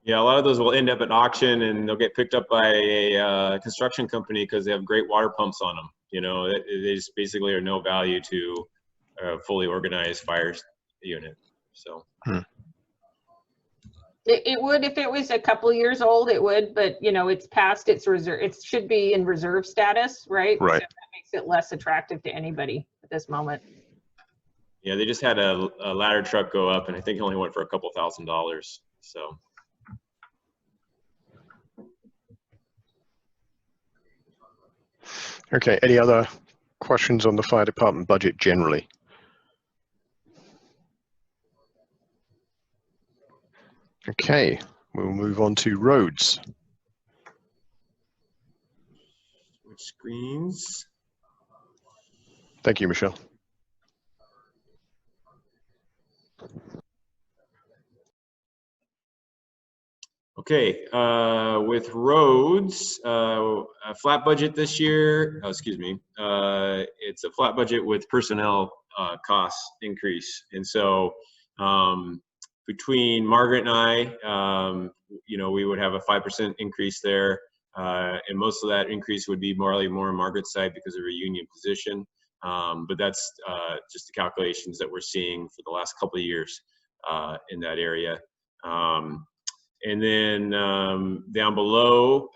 Yeah, a lot of those will end up at auction, and they'll get picked up by a construction company because they have great water pumps on them. You know, they just basically are no value to a fully organized fire unit. So. It would if it was a couple years old. It would, but you know, it's past its reserve. It should be in reserve status, right? Right. So that makes it less attractive to anybody at this moment. Yeah, they just had a ladder truck go up, and I think it only went for a couple $1,000s. So. Okay, any other questions on the fire department budget generally? Okay, we'll move on to roads. Switch screens. Thank you, Michelle. Okay, with roads, a flat budget this year, excuse me, it's a flat budget with personnel costs increase. And so between Margaret and I, you know, we would have a 5% increase there. And most of that increase would be more on Margaret's side because of her union position. But that's just the calculations that we're seeing for the last couple of years in that area. And then down below,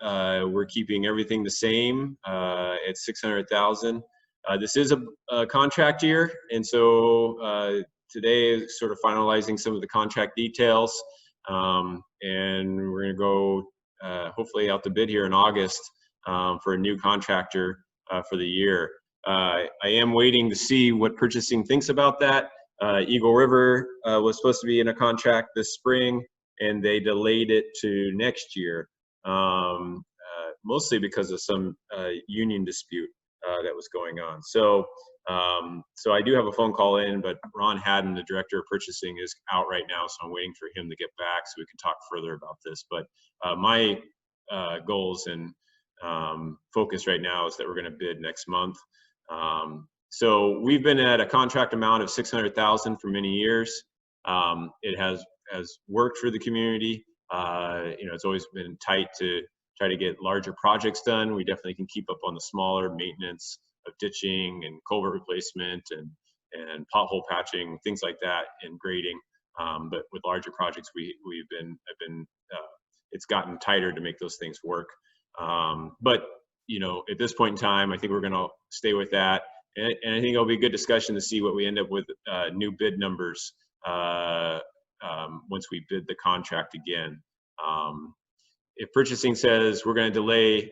we're keeping everything the same at $600,000. This is a contract year, and so today is sort of finalizing some of the contract details, and we're going to go hopefully out to bid here in August for a new contractor for the year. I am waiting to see what purchasing thinks about that. Eagle River was supposed to be in a contract this spring, and they delayed it to next year, mostly because of some union dispute that was going on. So, so I do have a phone call in, but Ron Haddon, the director of purchasing, is out right now, so I'm waiting for him to get back so we can talk further about this. But my goals and focus right now is that we're going to bid next month. So we've been at a contract amount of $600,000 for many years. It has worked for the community. You know, it's always been tight to try to get larger projects done. We definitely can keep up on the smaller maintenance of ditching and culvert replacement and pothole patching, things like that, and grading. But with larger projects, it's gotten tighter to make those things work. But you know, at this point in time, I think we're going to stay with that, and I think it'll be a good discussion to see what we end up with new bid numbers once we bid the contract again. If purchasing says we're going to delay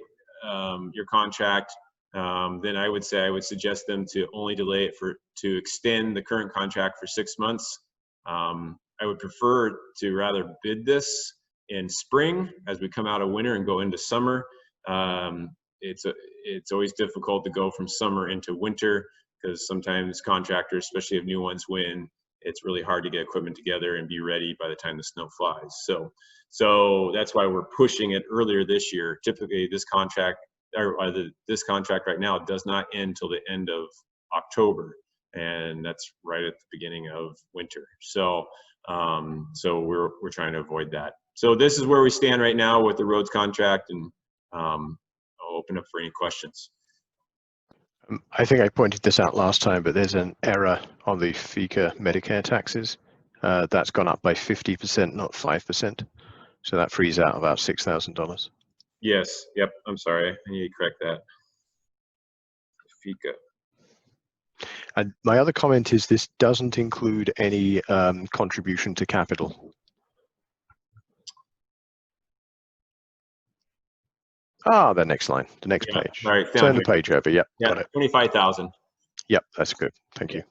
your contract, then I would suggest them to only delay it to extend the current contract for 6 months. I would prefer to rather bid this in spring as we come out of winter and go into summer. It's always difficult to go from summer into winter because sometimes contractors, especially if new ones win, it's really hard to get equipment together and be ready by the time the snow flies. So that's why we're pushing it earlier this year. Typically this contract, this contract right now does not end till the end of October, and that's right at the beginning of winter. So so we're trying to avoid that. So this is where we stand right now with the roads contract, and I'll open up for any questions. I think I pointed this out last time, but there's an error on the FICA Medicare taxes. That's gone up by 50%, not 5%. So that frees out about $6,000. Yes. Yep. I'm sorry. I need to correct that. FICA. And my other comment is this doesn't include any contribution to capital. Ah, the next line, the next page. Sorry, turn the page over. Yep, yeah, got it. 25,000. Yep, that's good. Thank you.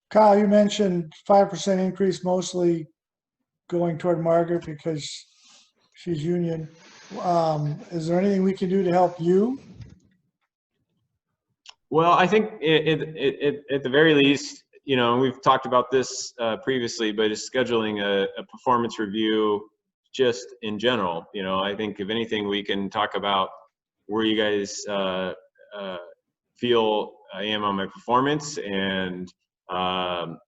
Kyle, you mentioned 5% increase, mostly going toward Margaret because she's union. Is there anything we can do to help you? Well, I think at the very least, you know, we've talked about this previously, but is scheduling a performance review just in general. You know, I think if anything, we can talk about where you guys feel I am on my performance, and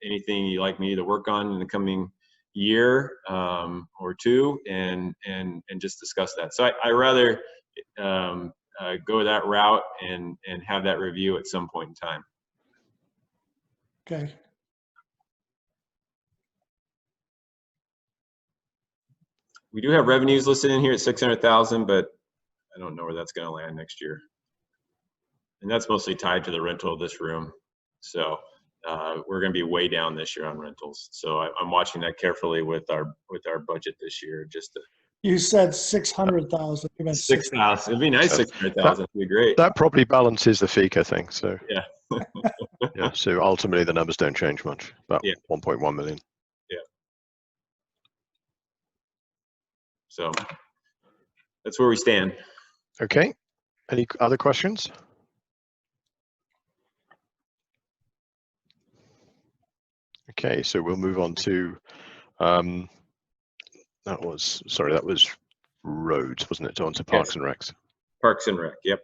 anything you'd like me to work on in the coming year or two, and just discuss that. So I rather go that route and have that review at some point in time. Okay. We do have revenues listed in here at 600,000, but I don't know where that's going to land next year. And that's mostly tied to the rental of this room. So we're going to be way down this year on rentals. So I'm watching that carefully with our budget this year. Just to, You said 600,000. You meant 6,000. It'd be nice. 600,000 would be great. That probably balances the FICA thing. So yeah. Yeah. So ultimately, the numbers don't change much. About 1.1 million. Yeah. So that's where we stand. Okay. Any other questions? Okay, so we'll move on to that was roads, wasn't it? On to Parks and Recs. Parks and Rec, yep.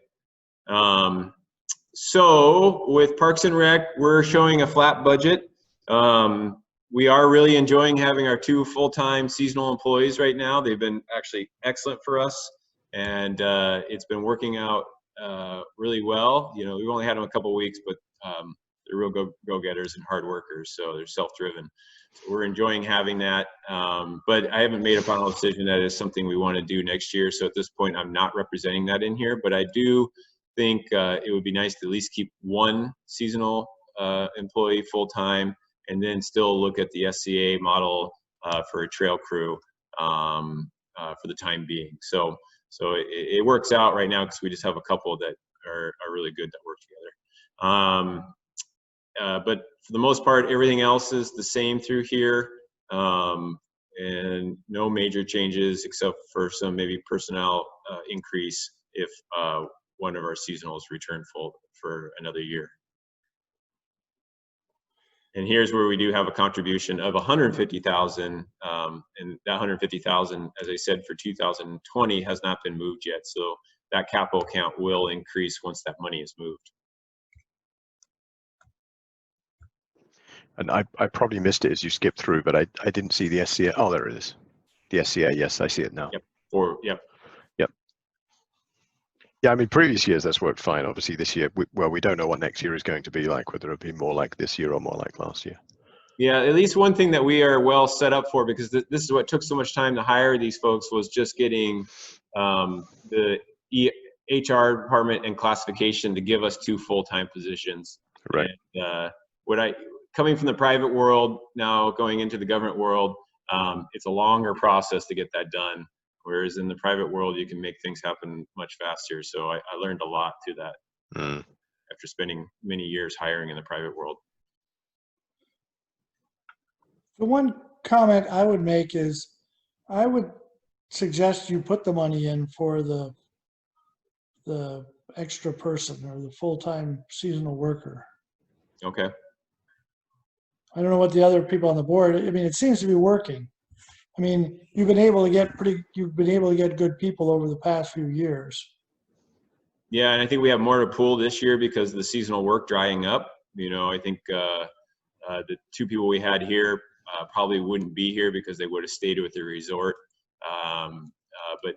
So with Parks and Rec, we're showing a flat budget. We are really enjoying having our 2 full-time seasonal employees right now. They've been actually excellent for us, and it's been working out really well. You know, we've only had them a couple of weeks, but they're real go-getters and hard workers, so they're self-driven. So we're enjoying having that, but I haven't made a final decision that is something we want to do next year. So at this point, I'm not representing that in here, but I do think it would be nice to at least keep 1 seasonal employee full-time, and then still look at the SCA model for a trail crew for the time being. So it works out right now because we just have a couple that are really good that work together. But for the most part, everything else is the same through here, and no major changes except for some maybe personnel increase if one of our seasonals return full for another year. And here's where we do have a contribution of 150,000, and that 150,000, as I said, for 2020 has not been moved yet. So that capital account will increase once that money is moved. And I probably missed it as you skipped through, but I didn't see the SCA. Oh, there it is. The SCA, yes, I see it now. Yep. Yep. Yeah, I mean, previous years that's worked fine. Obviously, this year, we don't know what next year is going to be like, whether it'll be more like this year or more like last year. Yeah, at least one thing that we are well set up for, because this is what took so much time to hire these folks, was just getting the HR department and classification to give us 2 full-time positions. Right. And coming from the private world, now going into the government world, it's a longer process to get that done. Whereas in the private world, you can make things happen much faster. So I learned a lot through that after spending many years hiring in the private world. The one comment I would make is I would suggest you put the money in for the extra person or the full-time seasonal worker. Okay. I don't know what the other people on the board, I mean, it seems to be working. I mean, you've been able to get good people over the past few years. Yeah, and I think we have more to pull this year because of the seasonal work drying up. You know, I think the 2 people we had here probably wouldn't be here because they would have stayed with the resort. But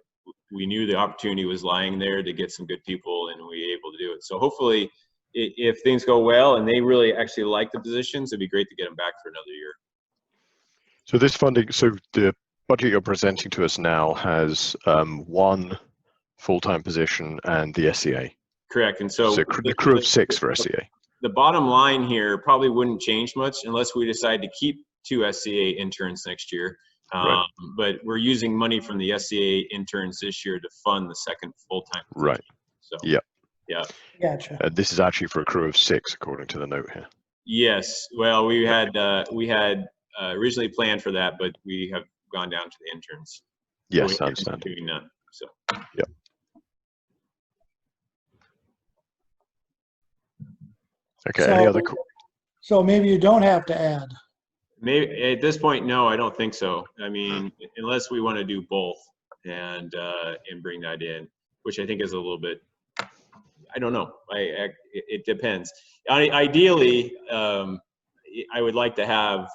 we knew the opportunity was lying there to get some good people, and we were able to do it. So hopefully, if things go well and they really actually like the positions, it'd be great to get them back for another year. So this funding, so the budget you're presenting to us now has 1 full-time position and the SCA. Correct. And so the crew of 6 for SCA. The bottom line here probably wouldn't change much unless we decide to keep 2 SCA interns next year. Right. But we're using money from the SCA interns this year to fund the 2nd full-time position. Right. So yeah. Gotcha. This is actually for a crew of 6, according to the note here. Yes. Well, we had originally planned for that, but we have gone down to the interns. Yes, So I understand. doing none. So. Yeah. Okay. So, any other? So maybe you don't have to add. Maybe at this point, no, I don't think so. I mean, unless we want to do both and bring that in, which I think is a little bit, I don't know. It depends. Ideally, I would like to have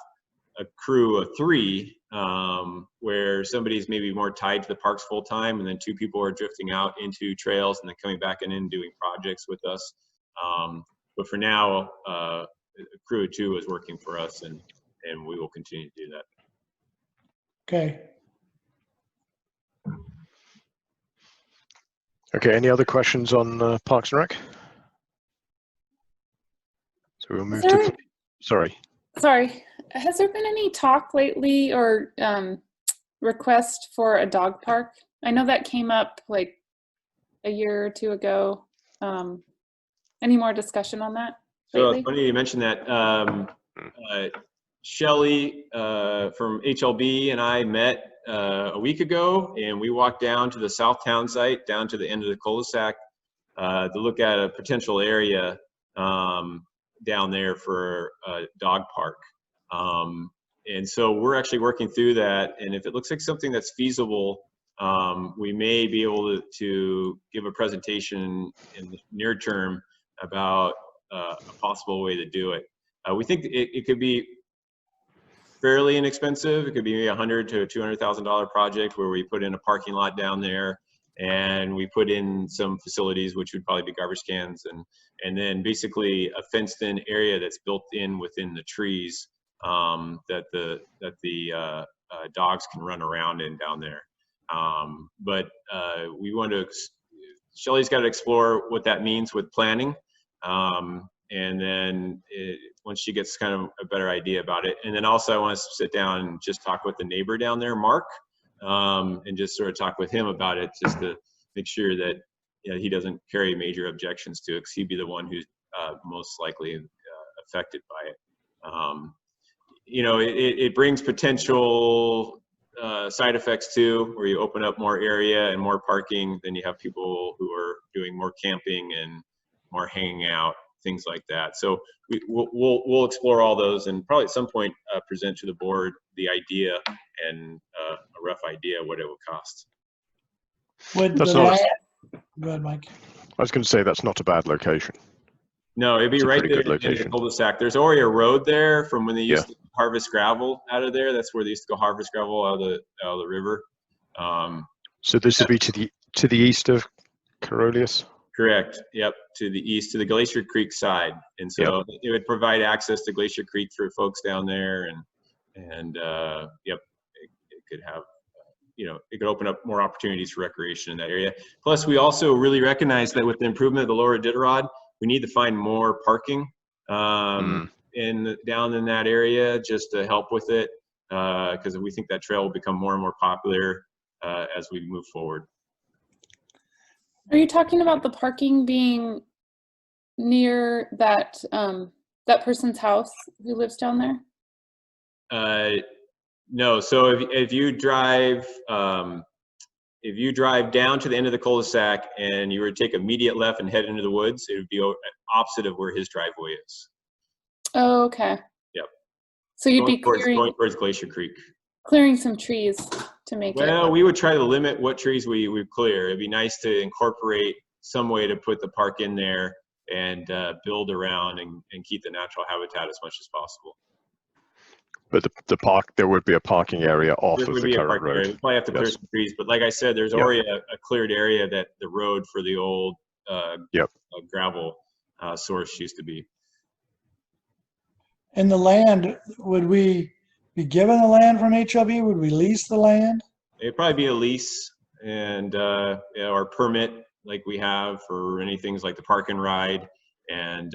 a crew of 3, where somebody's maybe more tied to the parks full time, and then 2 people are drifting out into trails and then coming back in and doing projects with us. But for now, a crew of 2 is working for us, and we will continue to do that. Okay. Okay, any other questions on Parks and Rec? So we'll move to, sorry. Sorry, has there been any talk lately or request for a dog park? I know that came up like a year or 2 ago. Any more discussion on that lately? So funny you mentioned that. Shelly from HLB and I met a week ago, and we walked down to the South Town site, down to the end of the cul-de-sac, to look at a potential area down there for a dog park. And so we're actually working through that, and if it looks like something that's feasible, we may be able to give a presentation in the near term about a possible way to do it. We think it could be fairly inexpensive. It could be $100,000 to $200,000 project where we put in a parking lot down there, and we put in some facilities, which would probably be garbage cans, and then basically a fenced-in area that's built in within the trees that the dogs can run around in down there. But we want to. Shelly's got to explore what that means with planning. And then once she gets kind of a better idea about it, and then also I want to sit down and just talk with the neighbor down there, Mark, and just sort of talk with him about it, just to make sure that he doesn't carry major objections to it, because he'd be the one who's most likely affected by it. It brings potential side effects too, where you open up more area and more parking, then you have people who are doing more camping and more hanging out, things like that. So we'll explore all those, and probably at some point present to the board the idea and a rough idea what it would cost. Go ahead, Mike. I was going to say that's not a bad location. No, it'd be right there in the cul-de-sac. There's already a road there from when they used to harvest gravel out of there. That's where they used to go harvest gravel out of the river. So this would be to the east of Carolius? Correct. Yep. To the east, to the Glacier Creek side, and so it would provide access to Glacier Creek for folks down there, and it could have, it could open up more opportunities for recreation in that area. Plus, we also really recognize that with the improvement of the lower Iditarod, we need to find more parking down in that area just to help with it, because we think that trail will become more and more popular as we move forward. Are you talking about the parking being near that that person's house who lives down there? No. So if you drive down to the end of the cul-de-sac and you were to take immediate left and head into the woods, it would be opposite of where his driveway is. Oh, okay. Yep. So you'd be going towards Glacier Creek. Clearing some trees to make it. Well, we would try to limit what trees we clear. It'd be nice to incorporate some way to put the park in there and build around and keep the natural habitat as much as possible. But the park, there would be a parking area off of the current road. We probably have to clear some trees, but like I said, there's already a cleared area that the road for the old gravel source used to be. And the land, would we be given the land from HLB? Would we lease the land? It'd probably be a lease and or permit like we have for anything like the park and ride. And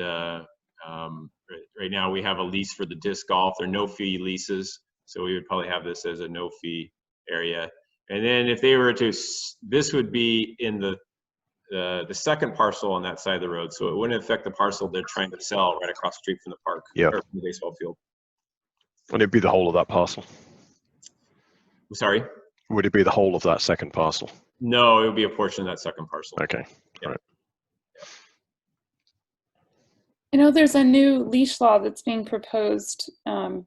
right now we have a lease for the disc golf. They're no fee leases, so we would probably have this as a no fee area. And then if they were to, this would be in the second parcel on that side of the road, so it wouldn't affect the parcel they're trying to sell right across the street from the park or from the baseball field. Would it be the whole of that parcel? I'm sorry? Would it be the whole of that second parcel? No, it would be a portion of that second parcel. Okay. All right. I know there's a new leash law that's being proposed I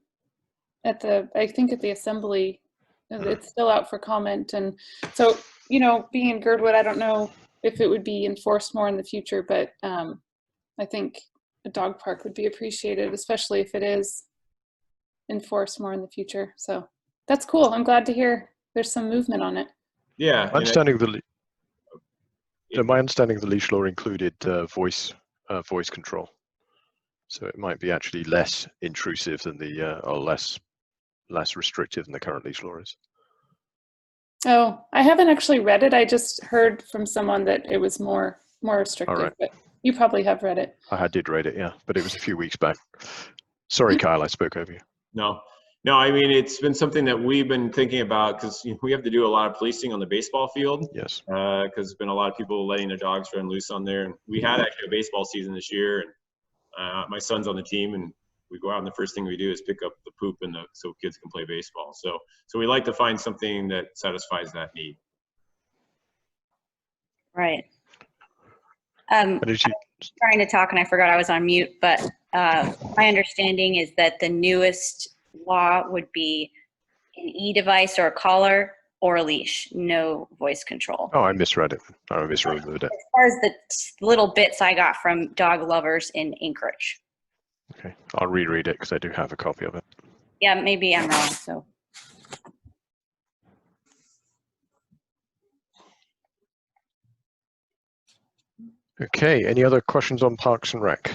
think at the assembly. It's still out for comment. And so, you know, being in Girdwood, I don't know if it would be enforced more in the future, but I think a dog park would be appreciated, especially if it is enforced more in the future. So that's cool. I'm glad to hear there's some movement on it. Yeah. My understanding of the leash law included voice control, so it might be actually less intrusive than the or less restrictive than the current leash law is. Oh, I haven't actually read it. I just heard from someone that it was more restrictive. Right. But you probably have read it. I did read it, yeah, but it was a few weeks back. Sorry, Kyle, I spoke over you. No, I mean, it's been something that we've been thinking about because we have to do a lot of policing on the baseball field. Yes. Because there's been a lot of people letting their dogs run loose on there. And we had actually a baseball season this year, and my son's on the team, and we go out and the first thing we do is pick up the poop so kids can play baseball. So we like to find something that satisfies that need. Right. I'm trying to talk and I forgot I was on mute, but my understanding is that the newest law would be an e-device or a collar or a leash, no voice control. Oh, I misread it. I misremembered it. As far as the little bits I got from dog lovers in Anchorage. Okay, I'll reread it because I do have a copy of it. Yeah, maybe I'm wrong, so. Okay, any other questions on Parks and Rec?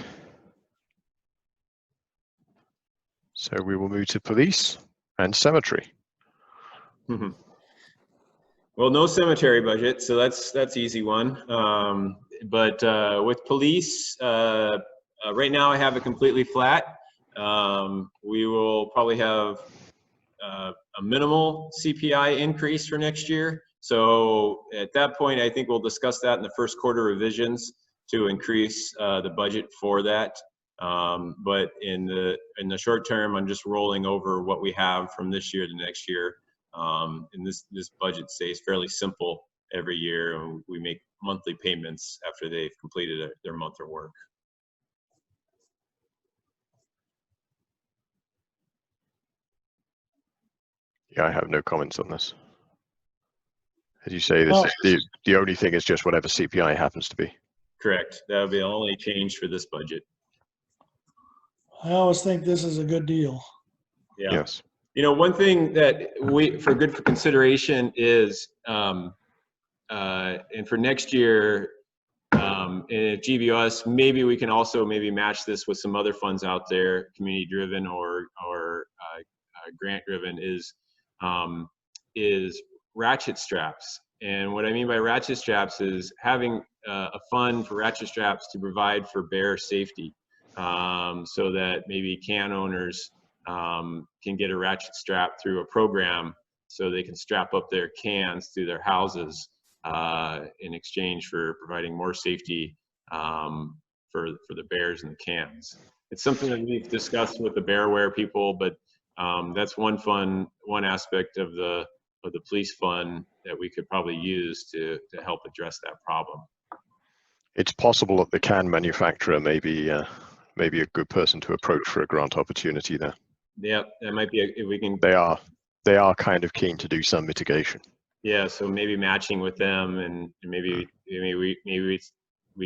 So we will move to police and cemetery. Mm-hmm. Well, no cemetery budget, so that's easy one. But with police, right now I have it completely flat. We will probably have a minimal CPI increase for next year. So at that point, I think we'll discuss that in the first quarter revisions to increase the budget for that. But in the short term, I'm just rolling over what we have from this year to next year. And this budget stays fairly simple every year, and we make monthly payments after they've completed their month of work. Yeah, I have no comments on this. As you say, this is the only thing is just whatever CPI happens to be. Correct. That would be the only change for this budget. I always think this is a good deal. Yeah. Yes. You know, one thing that for consideration is, and for next year, and at GVOS, maybe we can also match this with some other funds out there, community driven or grant driven, is ratchet straps. And what I mean by ratchet straps is having a fund for ratchet straps to provide for bear safety, so that maybe can owners can get a ratchet strap through a program so they can strap up their cans to their houses in exchange for providing more safety for the bears and the cans. It's something that we've discussed with the bearware people, but that's one aspect of the police fund that we could probably use to help address that problem. It's possible that the can manufacturer may be a good person to approach for a grant opportunity there. Yeah, that might be if we can. They are kind of keen to do some mitigation. Yeah, so maybe matching with them, and maybe we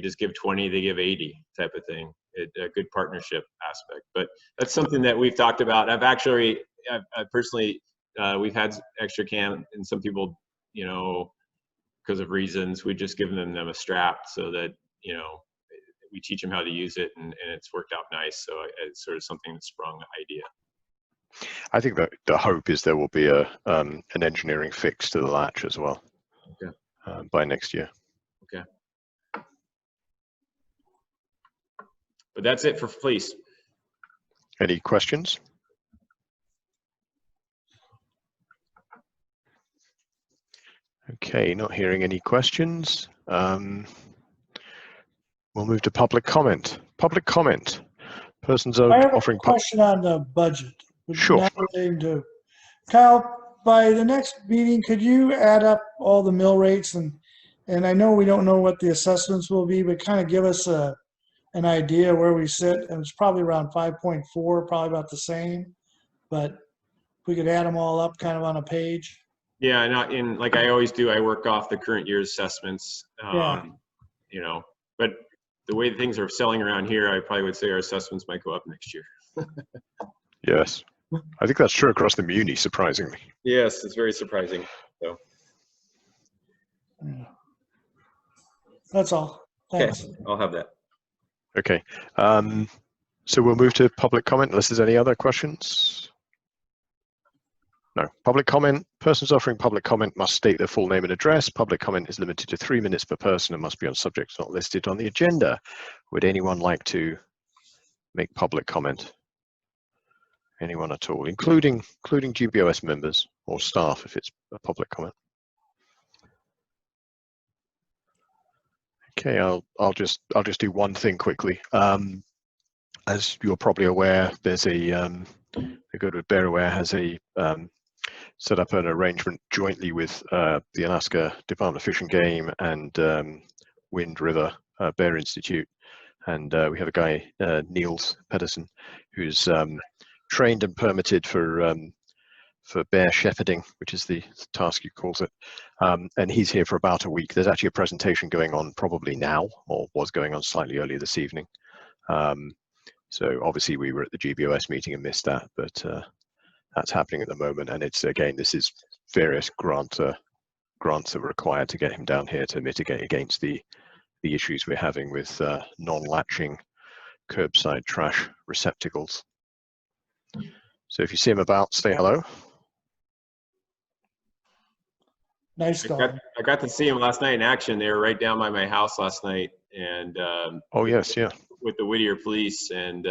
just give 20, they give 80 type of thing. A good partnership aspect, but that's something that we've talked about. I've personally, we've had extra can, and some people, because of reasons, we've just given them a strap so that, we teach them how to use it, and it's worked out nice. So it's sort of something that sprung the idea. I think that the hope is there will be an engineering fix to the latch as well. Okay. By next year. Okay. But that's it for police. Any questions? Okay, not hearing any questions. We'll move to public comment. Public comment. Persons are offering. I have a question on the budget. Sure. Kyle, by the next meeting, could you add up all the mill rates and I know we don't know what the assessments will be, but kind of give us an an idea where we sit, and it's probably around 5.4, probably about the same, but we could add them all up kind of on a page. Yeah, and like I always do, I work off the current year's assessments. Yeah. You know, but the way things are selling around here, I probably would say our assessments might go up next year. Yes, I think that's true across the Muni, surprisingly. Yes, it's very surprising. So. Yeah. That's all. Thanks. Okay, I'll have that. Okay, so we'll move to public comment unless there's any other questions. No. Public comment. Persons offering public comment must state their full name and address. Public comment is limited to 3 minutes per person and must be on subjects not listed on the agenda. Would anyone like to make public comment? Anyone at all, including GBOS members or staff if it's a public comment? Okay, I'll just do one thing quickly. As you're probably aware, there's the Girdwood Bear has set up an arrangement jointly with the Alaska Department of Fish and Game and Wind River Bear Institute, and we have a guy Niels Pedersen who's trained and permitted for bear shepherding, which is the task he calls it, and he's here for about a week. There's actually a presentation going on probably now, or was going on slightly earlier this evening. So obviously we were at the GBOS meeting and missed that, but that's happening at the moment. And it's, again, this is various grants are required to get him down here to mitigate against the issues we're having with non-latching curbside trash receptacles. So if you see him about, say hello. Nice dog. I got to see him last night in action. They were right down by my house last night, and oh yes, yeah, with the Whittier police, and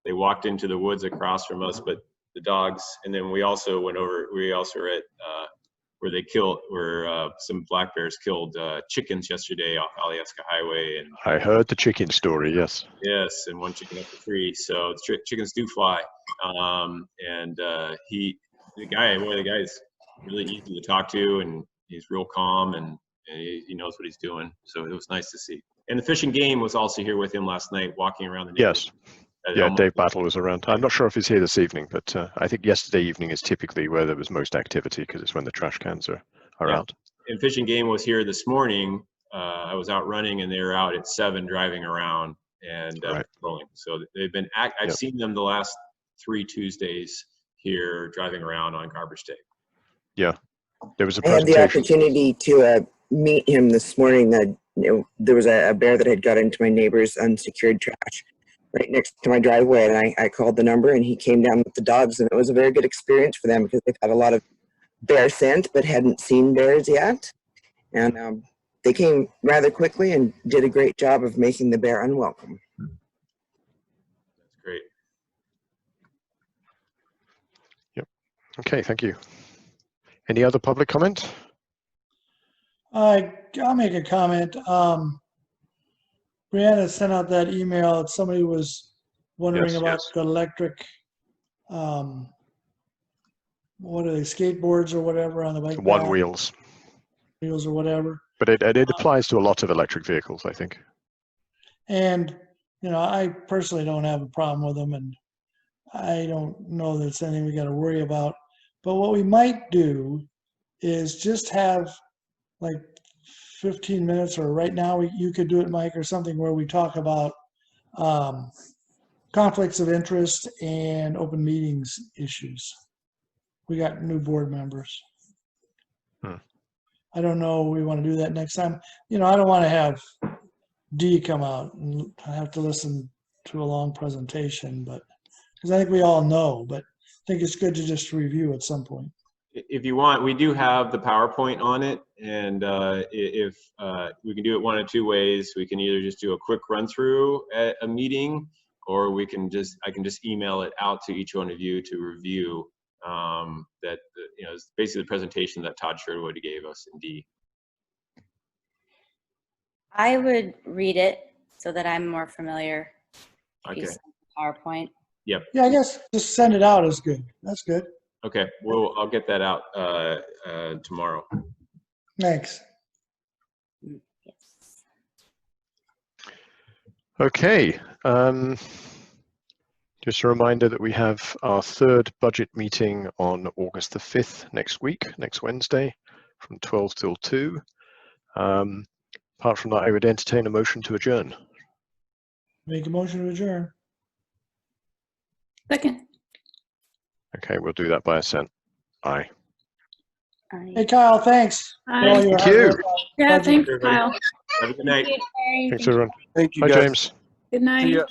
they walked into the woods across from us. But the dogs, and then we also went over. We also were at where some black bears killed chickens yesterday off Alyeska Highway. And I heard the chicken story. Yes. Yes, and one chicken up the tree. So chickens do fly. And one of the guys, really easy to talk to, and he's real calm, and he knows what he's doing. So it was nice to see. And the Fish and Game was also here with him last night, walking around the neighborhood. Yes. Yeah, Dave Battle was around. I'm not sure if he's here this evening, but I think yesterday evening is typically where there was most activity because it's when the trash cans are out. And Fish and Game was here this morning. I was out running, and they were out at 7 driving around and patrolling. So they've been. I've seen them the last 3 Tuesdays here driving around on garbage day. Yeah, there was a I had the opportunity to meet him this morning. That there was a bear that had got into my neighbor's unsecured trash right next to my driveway, and I called the number, and he came down with the dogs, and it was a very good experience for them because they've had a lot of bear scent but hadn't seen bears yet, and they came rather quickly and did a great job of making the bear unwelcome. That's great. Yep. Okay, thank you. Any other public comment? I'll make a comment. Brianna sent out that email that somebody was wondering about the electric, what are they, skateboards or whatever on the bike? One wheels or whatever. But it applies to a lot of electric vehicles, I think. And, I personally don't have a problem with them, and I don't know that it's anything we got to worry about. But what we might do is just have like 15 minutes, or right now you could do it, Mike, or something where we talk about conflicts of interest and open meetings issues. We got new board members. I don't know, we want to do that next time. I don't want to have D come out and I have to listen to a long presentation, but because I think we all know, but I think it's good to just review at some point. If you want, we do have the PowerPoint on it, and if we can do it one of 2 ways. We can either just do a quick run through at a meeting, or I can just email it out to each one of you to review. That it's basically the presentation that Todd Sherwood gave us in D. I would read it so that I'm more familiar. Okay. PowerPoint. Yep. Yeah, I guess just send it out is good. That's good. Okay. Well, I'll get that out tomorrow. Thanks. Okay. Just a reminder that we have our third budget meeting on August the 5th next week, next Wednesday, from 12 till 2. Apart from that, I would entertain a motion to adjourn. Make a motion to adjourn. Second. Okay, we'll do that by assent. Aye. Hey, Kyle, thanks. for Aye. all your Thank hard you. work on Yeah, budget. thanks, Kyle. Have a good night. Thanks, everyone. Thank you, Bye, guys. James. Good night. See ya.